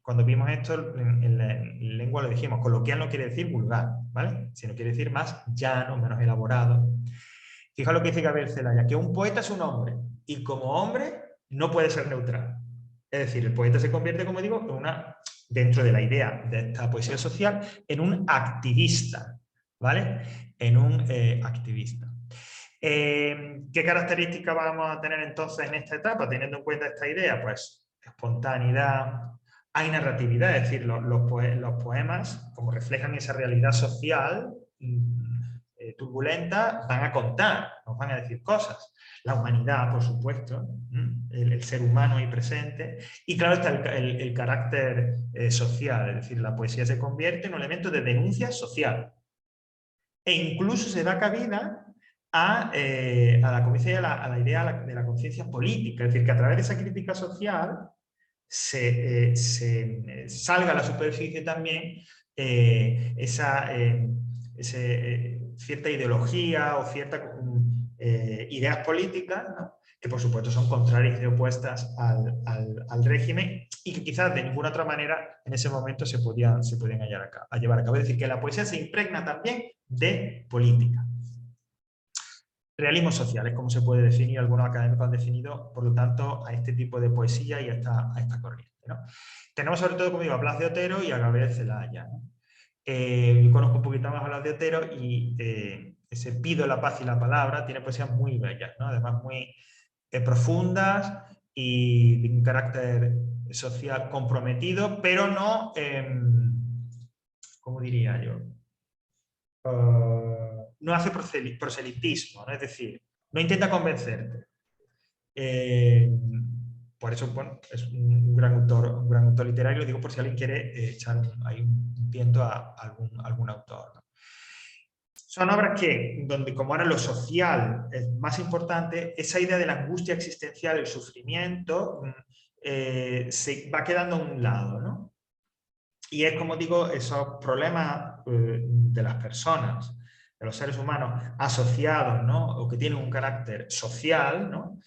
Cuando vimos esto en la lengua lo dijimos, coloquial no quiere decir vulgar, ¿vale? Sino quiere decir más llano, menos elaborado. Fijaos lo que dice Gabriel Celaya, que un poeta es un hombre, y como hombre no puede ser neutral. Es decir, el poeta se convierte, como digo, dentro de la idea de esta poesía social, en un activista, ¿vale? En un activista. ¿Qué características vamos a tener entonces en esta etapa, teniendo en cuenta esta idea? Pues espontaneidad, hay narratividad, es decir, los poemas, como reflejan esa realidad social turbulenta, van a contar, nos van a decir cosas. La humanidad, por supuesto, el ser humano ahí presente, y claro está el carácter social, es decir, la poesía se convierte en un elemento de denuncia social. E incluso se da cabida a la idea de la conciencia política, es decir, que a través de esa crítica social salga a la superficie también cierta ideología o ciertas ideas políticas, ¿no? Que por supuesto son contrarias y opuestas al régimen y que quizás de ninguna otra manera en ese momento se podían llevar a cabo. Es decir, que la poesía se impregna también de política. Realismo social es como se puede definir, algunos académicos han definido, por lo tanto, a este tipo de poesía y a esta corriente, ¿no? Tenemos sobre todo, como digo, a Blas de Otero y a Gabriel Celaya, ¿no? Yo conozco un poquito más a Blas de Otero y ese Pido la paz y la palabra tiene poesías muy bellas, ¿no? Además muy profundas y de un carácter social comprometido, pero no, ¿cómo diría yo? No hace proselitismo, ¿no? Es decir, no intenta convencerte. Por eso, bueno, es un gran autor literario, lo digo por si alguien quiere echar ahí un viento a algún autor, ¿no? Son obras que, donde como ahora lo social es más importante, esa idea de la angustia existencial, el sufrimiento, se va quedando a un lado, ¿no? Y es, como digo, esos problemas de las personas, de los seres humanos asociados, ¿no? O que tienen un carácter social, ¿no?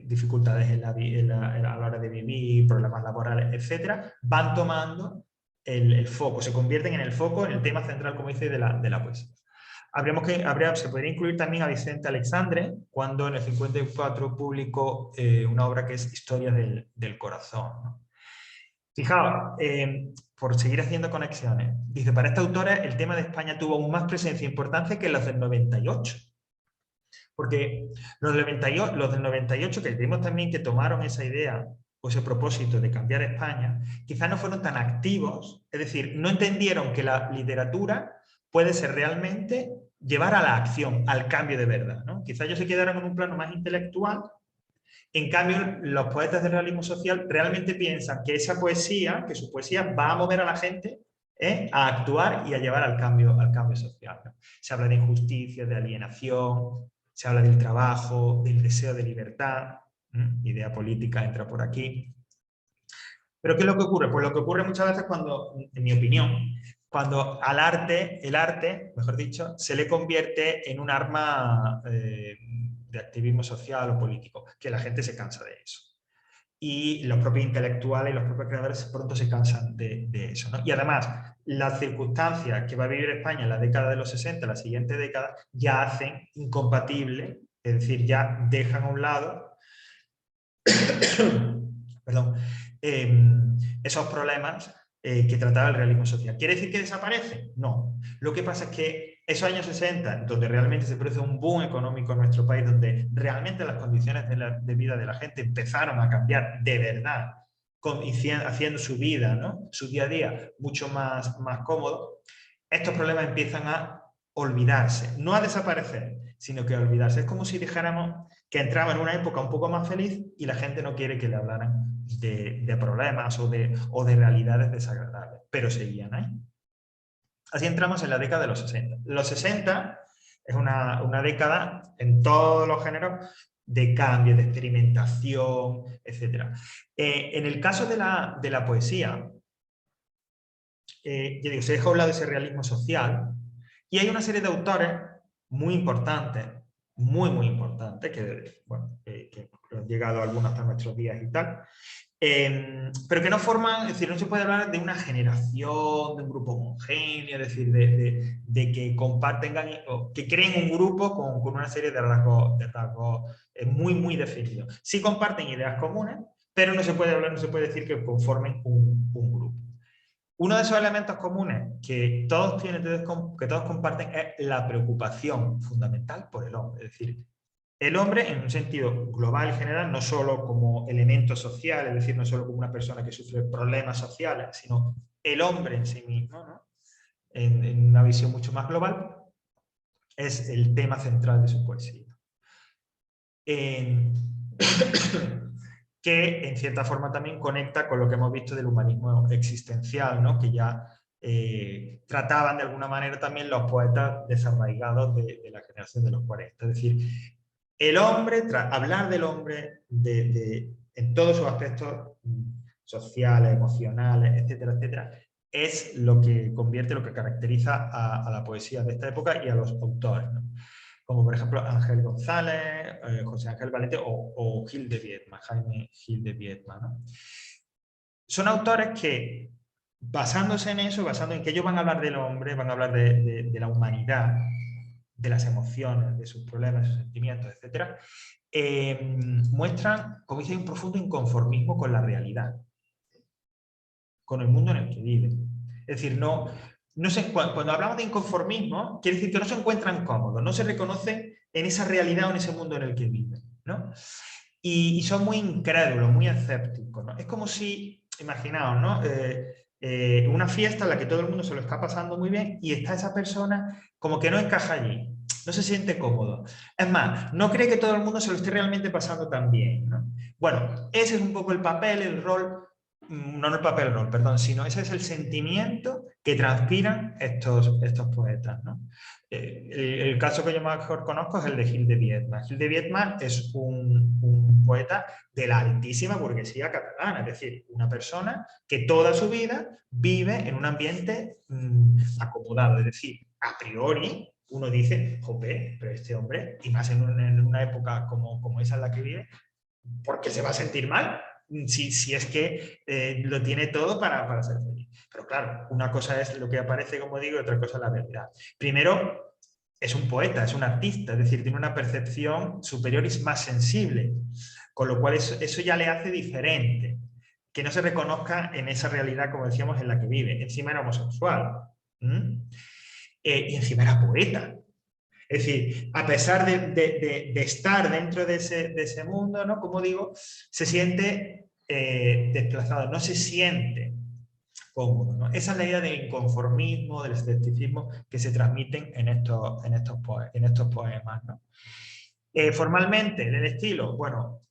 Dificultades a la hora de vivir, problemas laborales, etcétera, van tomando el foco, se convierten en el foco, en el tema central, como dice, de la poesía. Se podría incluir también a Vicente Alexandre, cuando en el 54 publicó una obra que es Historias del corazón, ¿no? Fijaos, por seguir haciendo conexiones, dice, para esta autora el tema de España tuvo aún más presencia e importancia que los del 98. Porque los del 98, que vimos también que tomaron esa idea o ese propósito de cambiar España, quizás no fueron tan activos, es decir, no entendieron que la literatura puede ser realmente llevar a la acción, al cambio de verdad, ¿no? Quizás ellos se quedaron en un plano más intelectual. En cambio, los poetas del realismo social realmente piensan que esa poesía, que su poesía va a mover a la gente a actuar y a llevar al cambio social, ¿no? Se habla de injusticia, de alienación, se habla del trabajo, del deseo de libertad, idea política entra por aquí. ¿Pero qué es lo que ocurre? Pues lo que ocurre muchas veces cuando, en mi opinión, cuando el arte, mejor dicho, se le convierte en un arma de activismo social o político, que la gente se cansa de eso. Y los propios intelectuales y los propios creadores pronto se cansan de eso, ¿no? Y además, las circunstancias que va a vivir España en la década de los 60, la siguiente década, ya hacen incompatible, es decir, ya dejan a un lado perdón, esos problemas que trataba el realismo social. ¿Quiere decir que desaparece? No. Lo que pasa es que esos años 60, donde realmente se produce un boom económico en nuestro país, donde realmente las condiciones de vida de la gente empezaron a cambiar de verdad, haciendo su vida, ¿no? Su día a día mucho más cómodo, estos problemas empiezan a olvidarse, no a desaparecer, sino que a olvidarse. Es como si dijéramos que entraba en una época un poco más feliz y la gente no quiere que le hablaran de problemas o de realidades desagradables, pero seguían ahí. Así entramos en la década de los 60. Los 60 es una década en todos los géneros de cambio, de experimentación, etc. En el caso de la poesía, ya digo, se deja a un lado ese realismo social y hay una serie de autores muy importantes, muy importantes, que, bueno, que han llegado algunos hasta nuestros días y tal, pero que no forman, es decir, no se puede hablar de una generación, de un grupo homogéneo, es decir, de que comparten, que creen un grupo con una serie de rasgos muy definidos. Sí comparten ideas comunes, pero no se puede hablar, no se puede decir que conformen un grupo. Uno de esos elementos comunes que todos comparten es la preocupación fundamental por el hombre. Es decir, el hombre en un sentido global y general, no solo como elemento social, es decir, no solo como una persona que sufre problemas sociales, sino el hombre en sí mismo, ¿no? En una visión mucho más global, es el tema central de su poesía. Que en cierta forma también conecta con lo que hemos visto del humanismo existencial, ¿no? Que ya trataban de alguna manera también los poetas desarraigados de la generación de los 40. Es decir, el hombre, hablar del hombre en todos sus aspectos sociales, emocionales, etcétera, etcétera, es lo que convierte, lo que caracteriza a la poesía de esta época y a los autores, ¿no? Como por ejemplo Ángel González, José Ángel Valente o Gil de Viedma, Jaime Gil de Viedma, ¿no? Son autores que, basándose en eso, basando en que ellos van a hablar del hombre, van a hablar de la humanidad, de las emociones, de sus problemas, de sus sentimientos, etc., muestran, como dice, un profundo inconformismo con la realidad, con el mundo en el que viven. Es decir, cuando hablamos de inconformismo, quiere decir que no se encuentran cómodos, no se reconocen en esa realidad o en ese mundo en el que viven, ¿no? Y son muy incrédulos, muy escépticos, ¿no? Es como si, imaginaos, ¿no? Una fiesta en la que todo el mundo se lo está pasando muy bien y está esa persona como que no encaja allí, no se siente cómodo. Es más, no cree que todo el mundo se lo esté realmente pasando tan bien, ¿no? Bueno, ese es un poco el papel, el rol, no el papel, el rol, perdón, sino ese es el sentimiento que transpiran estos poetas, ¿no? El caso que yo mejor conozco es el de Gil de Viedma. Gil de Viedma es un poeta de la altísima burguesía catalana, es decir, una persona que toda su vida vive en un ambiente acomodado, es decir, a priori uno dice, jope, pero este hombre, y más en una época como esa en la que vive, ¿por qué se va a sentir mal? Si es que lo tiene todo para ser feliz. Pero claro, una cosa es lo que aparece, como digo, y otra cosa es la realidad. Primero, es un poeta, es un artista, es decir, tiene una percepción superior y es más sensible, con lo cual eso ya le hace diferente, que no se reconozca en esa realidad, como decíamos, en la que vive. Encima era homosexual, y encima era poeta. Es decir, a pesar de estar dentro de ese mundo, ¿no? Como digo, se siente desplazado, no se siente cómodo, ¿no? Esa es la idea del inconformismo, del escepticismo que se transmiten en estos poemas, ¿no? Formalmente, en el estilo, bueno,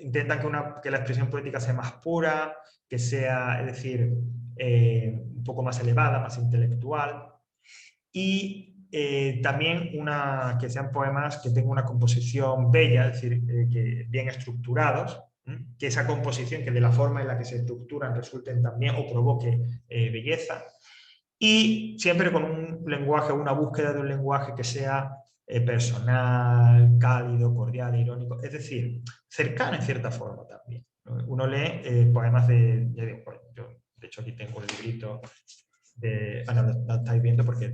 intentan que la expresión poética sea más pura, que sea, es decir, un poco más elevada, más intelectual, y también que sean poemas que tengan una composición bella, es decir, que bien estructurados, que esa composición, que de la forma en la que se estructuran resulten también o provoque belleza, y siempre con un lenguaje, una búsqueda de un lenguaje que sea personal, cálido, cordial, irónico, es decir, cercano en cierta forma también. Uno lee poemas ya digo, yo de hecho aquí tengo el librito no lo estáis viendo porque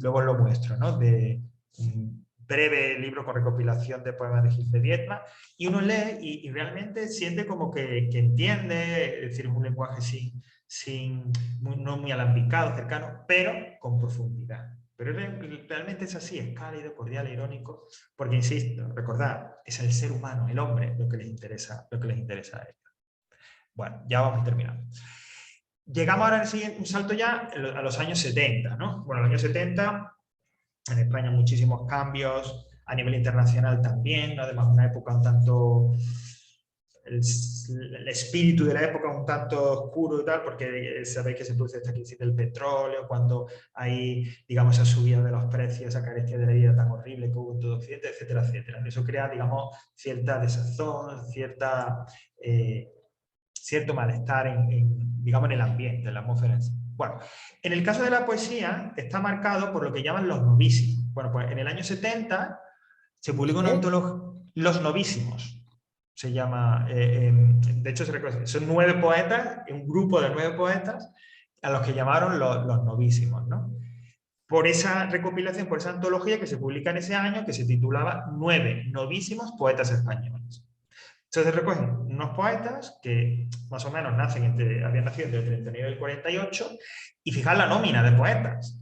luego lo muestro, ¿no? De un breve libro con recopilación de poemas de Gil de Viedma, y uno lee y realmente siente como que entiende, es decir, un lenguaje no muy alambicado, cercano, pero con profundidad. Pero realmente es así, es cálido, cordial, irónico, porque insisto, recordad, es el ser humano, el hombre, lo que les interesa a ellos. Bueno, ya vamos a terminar. Llegamos ahora un salto ya a los años 70, ¿no? Bueno, en los años 70, en España muchísimos cambios, a nivel internacional también, ¿no? Además una época un tanto... El espíritu de la época un tanto oscuro y tal, porque sabéis que se produce esta crisis del petróleo, cuando hay, digamos, esa subida de los precios, esa carencia de la vida tan horrible que hubo en todo Occidente, etcétera, etcétera. Eso crea, digamos, cierta desazón, cierto malestar digamos, en el ambiente, en la atmósfera en sí. Bueno, en el caso de la poesía está marcado por lo que llaman los novísimos. Bueno, pues en el año 70 se publicó una antología, Los Novísimos, se llama, de hecho son 9 poetas, un grupo de 9 poetas a los que llamaron los novísimos, ¿no? Por esa recopilación, por esa antología que se publica en ese año, que se titulaba 9 novísimos poetas españoles. Entonces recogen unos poetas que más o menos habían nacido entre el 39 y el 48, y fijar la nómina de poetas.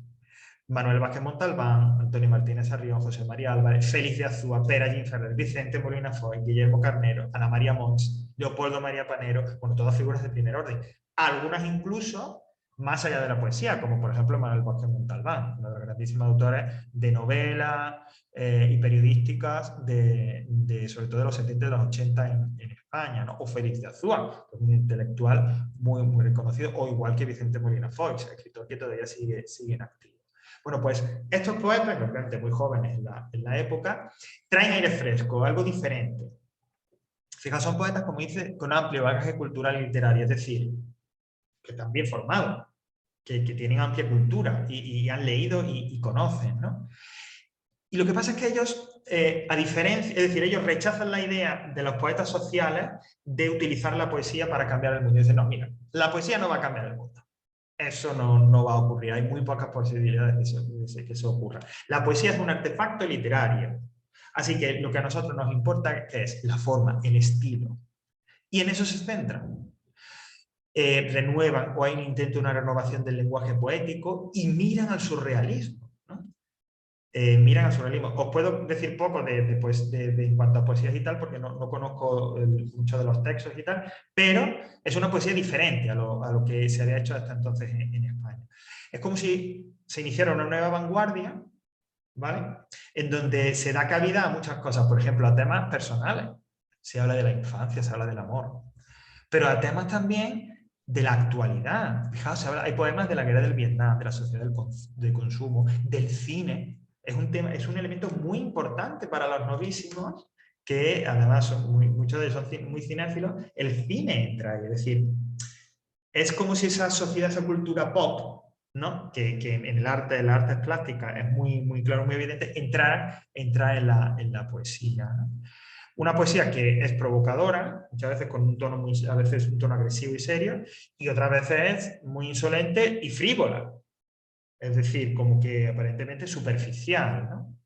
Manuel Vázquez Montalbán, Antonio Martínez Arrión, José María Álvarez, Félix de Azúa, Pera Ginferrer, Vicente Molina Foy, Guillermo Carnero, Ana María Mons, Leopoldo María Panero, bueno, todas figuras de primer orden. Algunas incluso más allá de la poesía, como por ejemplo Manuel Vázquez Montalbán, uno de los grandísimos autores de novela y periodísticas sobre todo de los 70 y de los 80 en España, ¿no? O Félix de Azúa, un intelectual muy, muy reconocido, o igual que Vicente Molina Foy, escritor que todavía sigue en activo. Bueno, pues estos poetas, realmente muy jóvenes en la época, traen aire fresco, algo diferente. Fijaos, son poetas, como dice, con amplio bagaje cultural y literario, es decir, que están bien formados, que tienen amplia cultura y han leído y conocen, ¿no? Y lo que pasa es que ellos, a diferencia, es decir, ellos rechazan la idea de los poetas sociales de utilizar la poesía para cambiar el mundo. Y dicen, no, mira, la poesía no va a cambiar el mundo. Eso no va a ocurrir. Hay muy pocas posibilidades de que eso ocurra. La poesía es un artefacto literario. Así que lo que a nosotros nos importa es la forma, el estilo. Y en eso se centran. Renuevan o hay un intento de una renovación del lenguaje poético y miran al surrealismo, ¿no? Miran al surrealismo. Os puedo decir poco en cuanto a poesías y tal, porque no conozco muchos de los textos y tal, pero es una poesía diferente a lo que se había hecho hasta entonces en España. Es como si se iniciara una nueva vanguardia, ¿vale? En donde se da cabida a muchas cosas, por ejemplo, a temas personales. Se habla de la infancia, se habla del amor, pero a temas también de la actualidad. Fijaos, hay poemas de la guerra del Vietnam, de la sociedad del consumo, del cine. Es un elemento muy importante para los novísimos, que además muchos de ellos son muy cinéfilos. El cine entra ahí, es decir, es como si esa sociedad, esa cultura pop, ¿no? que en el arte, las artes plásticas es muy claro, muy evidente, entra en la poesía, ¿no? Una poesía que es provocadora, muchas veces con un tono a veces un tono agresivo y serio, y otras veces muy insolente y frívola. Es decir, como que aparentemente superficial, ¿no?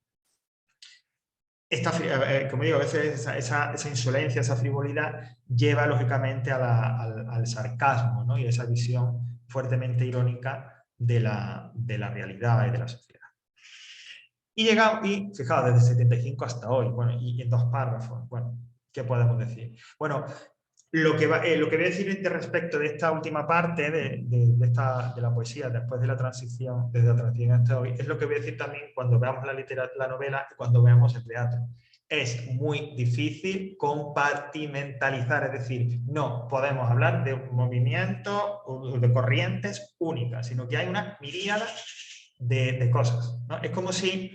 Como digo, a veces esa insolencia, esa frivolidad lleva lógicamente al sarcasmo, ¿no? Y a esa visión fuertemente irónica de la realidad y de la sociedad. Y fijaos, desde 75 hasta hoy, bueno, y en 2 párrafos, bueno, ¿qué podemos decir? Bueno, lo que voy a decir respecto de esta última parte de la poesía, después de la transición, desde la transición hasta hoy, es lo que voy a decir también cuando veamos la novela y cuando veamos el teatro. Es muy difícil compartimentalizar, es decir, no podemos hablar de un movimiento o de corrientes únicas, sino que hay una miríada de cosas, ¿no? Es como si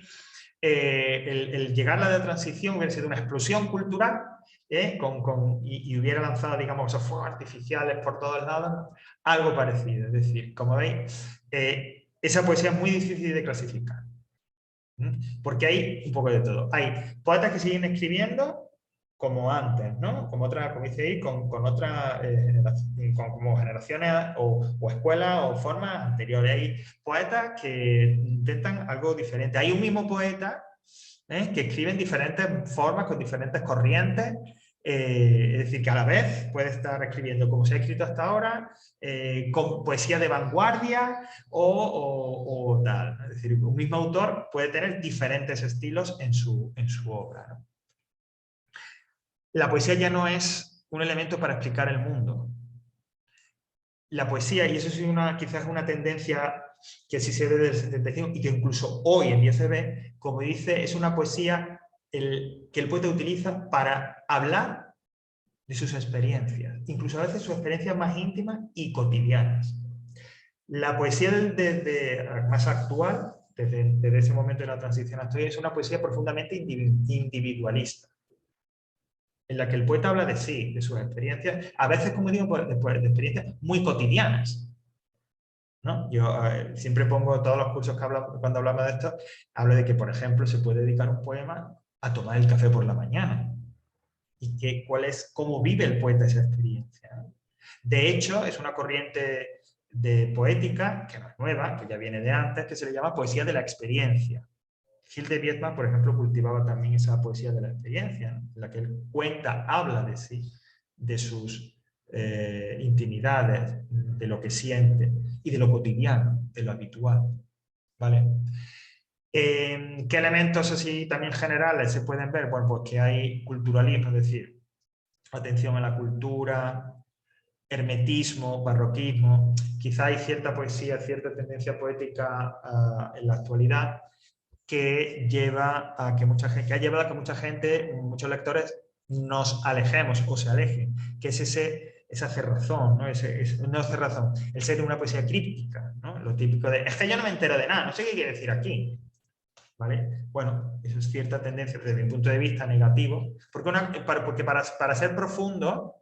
el llegar a la transición hubiera sido una explosión cultural, y hubiera lanzado, digamos, esos fuegos artificiales por todos lados, algo parecido. Es decir, como veis, esa poesía es muy difícil de clasificar, porque hay un poco de todo. Hay poetas que siguen escribiendo como antes, ¿no? Como dice ahí, con otras como generaciones o escuelas o formas anteriores. Hay poetas que intentan algo diferente. Hay un mismo poeta que escribe en diferentes formas, con diferentes corrientes. Es decir, que a la vez puede estar escribiendo como se ha escrito hasta ahora, con poesía de vanguardia o tal. Es decir, un mismo autor puede tener diferentes estilos en su obra, ¿no? La poesía ya no es un elemento para explicar el mundo. La poesía, y eso es quizás una tendencia que sí se ve desde el 75 y que incluso hoy en día se ve, como dice, es una poesía que el poeta utiliza para hablar de sus experiencias, incluso a veces sus experiencias más íntimas y cotidianas. La poesía más actual, desde ese momento de la transición hasta hoy, es una poesía profundamente individualista, en la que el poeta habla de sí, de sus experiencias, a veces, como digo, de experiencias muy cotidianas, ¿no? Yo siempre pongo todos los cursos que cuando hablamos de esto, hablo de que, por ejemplo, se puede dedicar un poema a tomar el café por la mañana. Y cómo vive el poeta esa experiencia, ¿no? De hecho, es una corriente de poética, que no es nueva, que ya viene de antes, que se le llama poesía de la experiencia. Gil de Viedma, por ejemplo, cultivaba también esa poesía de la experiencia, ¿no? En la que él habla de sí, de sus intimidades, de lo que siente y de lo cotidiano, de lo habitual, ¿vale? ¿Qué elementos así también generales se pueden ver? Bueno, pues que hay culturalismo, es decir, atención a la cultura, hermetismo, barroquismo. Quizá hay cierta poesía, cierta tendencia poética en la actualidad que lleva a que mucha gente, muchos lectores, nos alejemos o se alejen, que es esa cerrazón, ¿no? No cerrazón, el ser una poesía críptica, ¿no? Lo típico de, es que yo no me entero de nada, no sé qué quiere decir aquí. ¿vale? Bueno, eso es cierta tendencia desde mi punto de vista negativo, porque para ser profundo,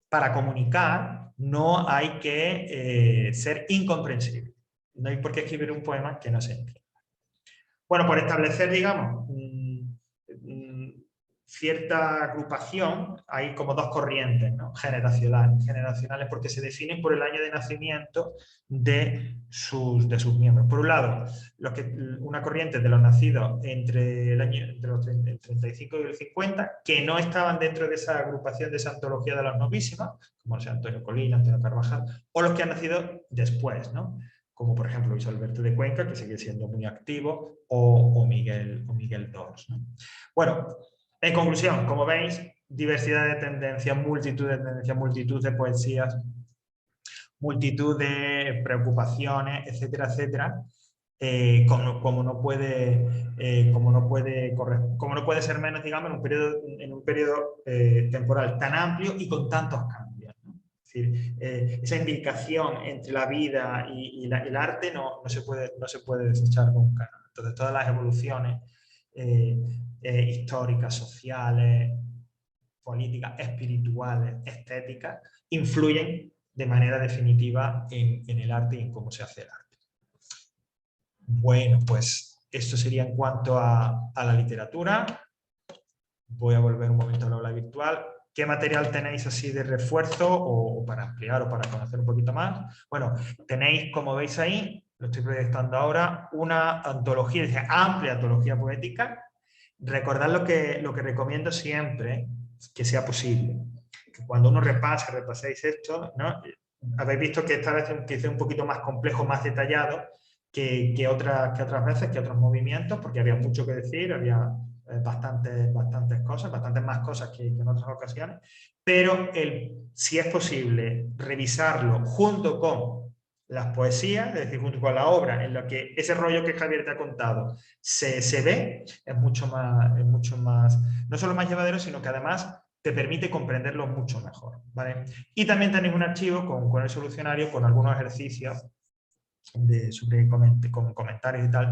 para comunicar, no hay que ser incomprensible. No hay por qué escribir un poema que no se entienda. Bueno, por establecer, digamos, cierta agrupación, hay como dos corrientes, ¿no? Generacionales, porque se definen por el año de nacimiento de sus miembros. Por un lado, una corriente de los nacidos entre el 35 y el 50, que no estaban dentro de esa agrupación, de esa antología de los novísimos, como sea Antonio Colina, Antonio Carvajal, o los que han nacido después, ¿no? Como por ejemplo Luis Alberto de Cuenca, que sigue siendo muy activo, o Miguel Dors, ¿no? Bueno, en conclusión, como veis, diversidad de tendencias, multitud de poesías, multitud de preocupaciones, etcétera, etcétera, como no puede ser menos, digamos, en un periodo temporal tan amplio y con tantos cambios, ¿no? Es decir, esa imbricación entre la vida y el arte no se puede desechar nunca, ¿no? Entonces, todas las evoluciones históricas, sociales, políticas, espirituales, estéticas, influyen de manera definitiva en el arte y en cómo se hace el arte. Bueno, pues esto sería en cuanto a la literatura. Voy a volver un momento a la aula virtual. ¿Qué material tenéis así de refuerzo o para ampliar o para conocer un poquito más? Bueno, tenéis, como veis ahí, lo estoy proyectando ahora, una antología, amplia antología poética. Recordad lo que recomiendo siempre, que sea posible. Que cuando uno repaséis esto, ¿no? Habéis visto que esta vez empecé un poquito más complejo, más detallado que otras veces, que otros movimientos, porque había mucho que decir, había bastantes cosas, bastantes más cosas que en otras ocasiones, pero si es posible revisarlo junto con las poesías, es decir, junto con la obra, en lo que ese rollo que Javier te ha contado se ve, es mucho más, no solo más llevadero, sino que además te permite comprenderlo mucho mejor, ¿vale? Y también tenéis un archivo con el solucionario, con algunos ejercicios con comentarios y tal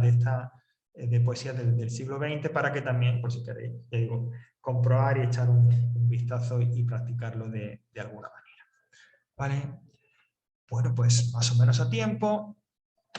de poesía del siglo XX, para que también, por si queréis, ya digo, comprobar y echar un vistazo y practicarlo de alguna manera. ¿Vale? Bueno, pues más o menos a tiempo.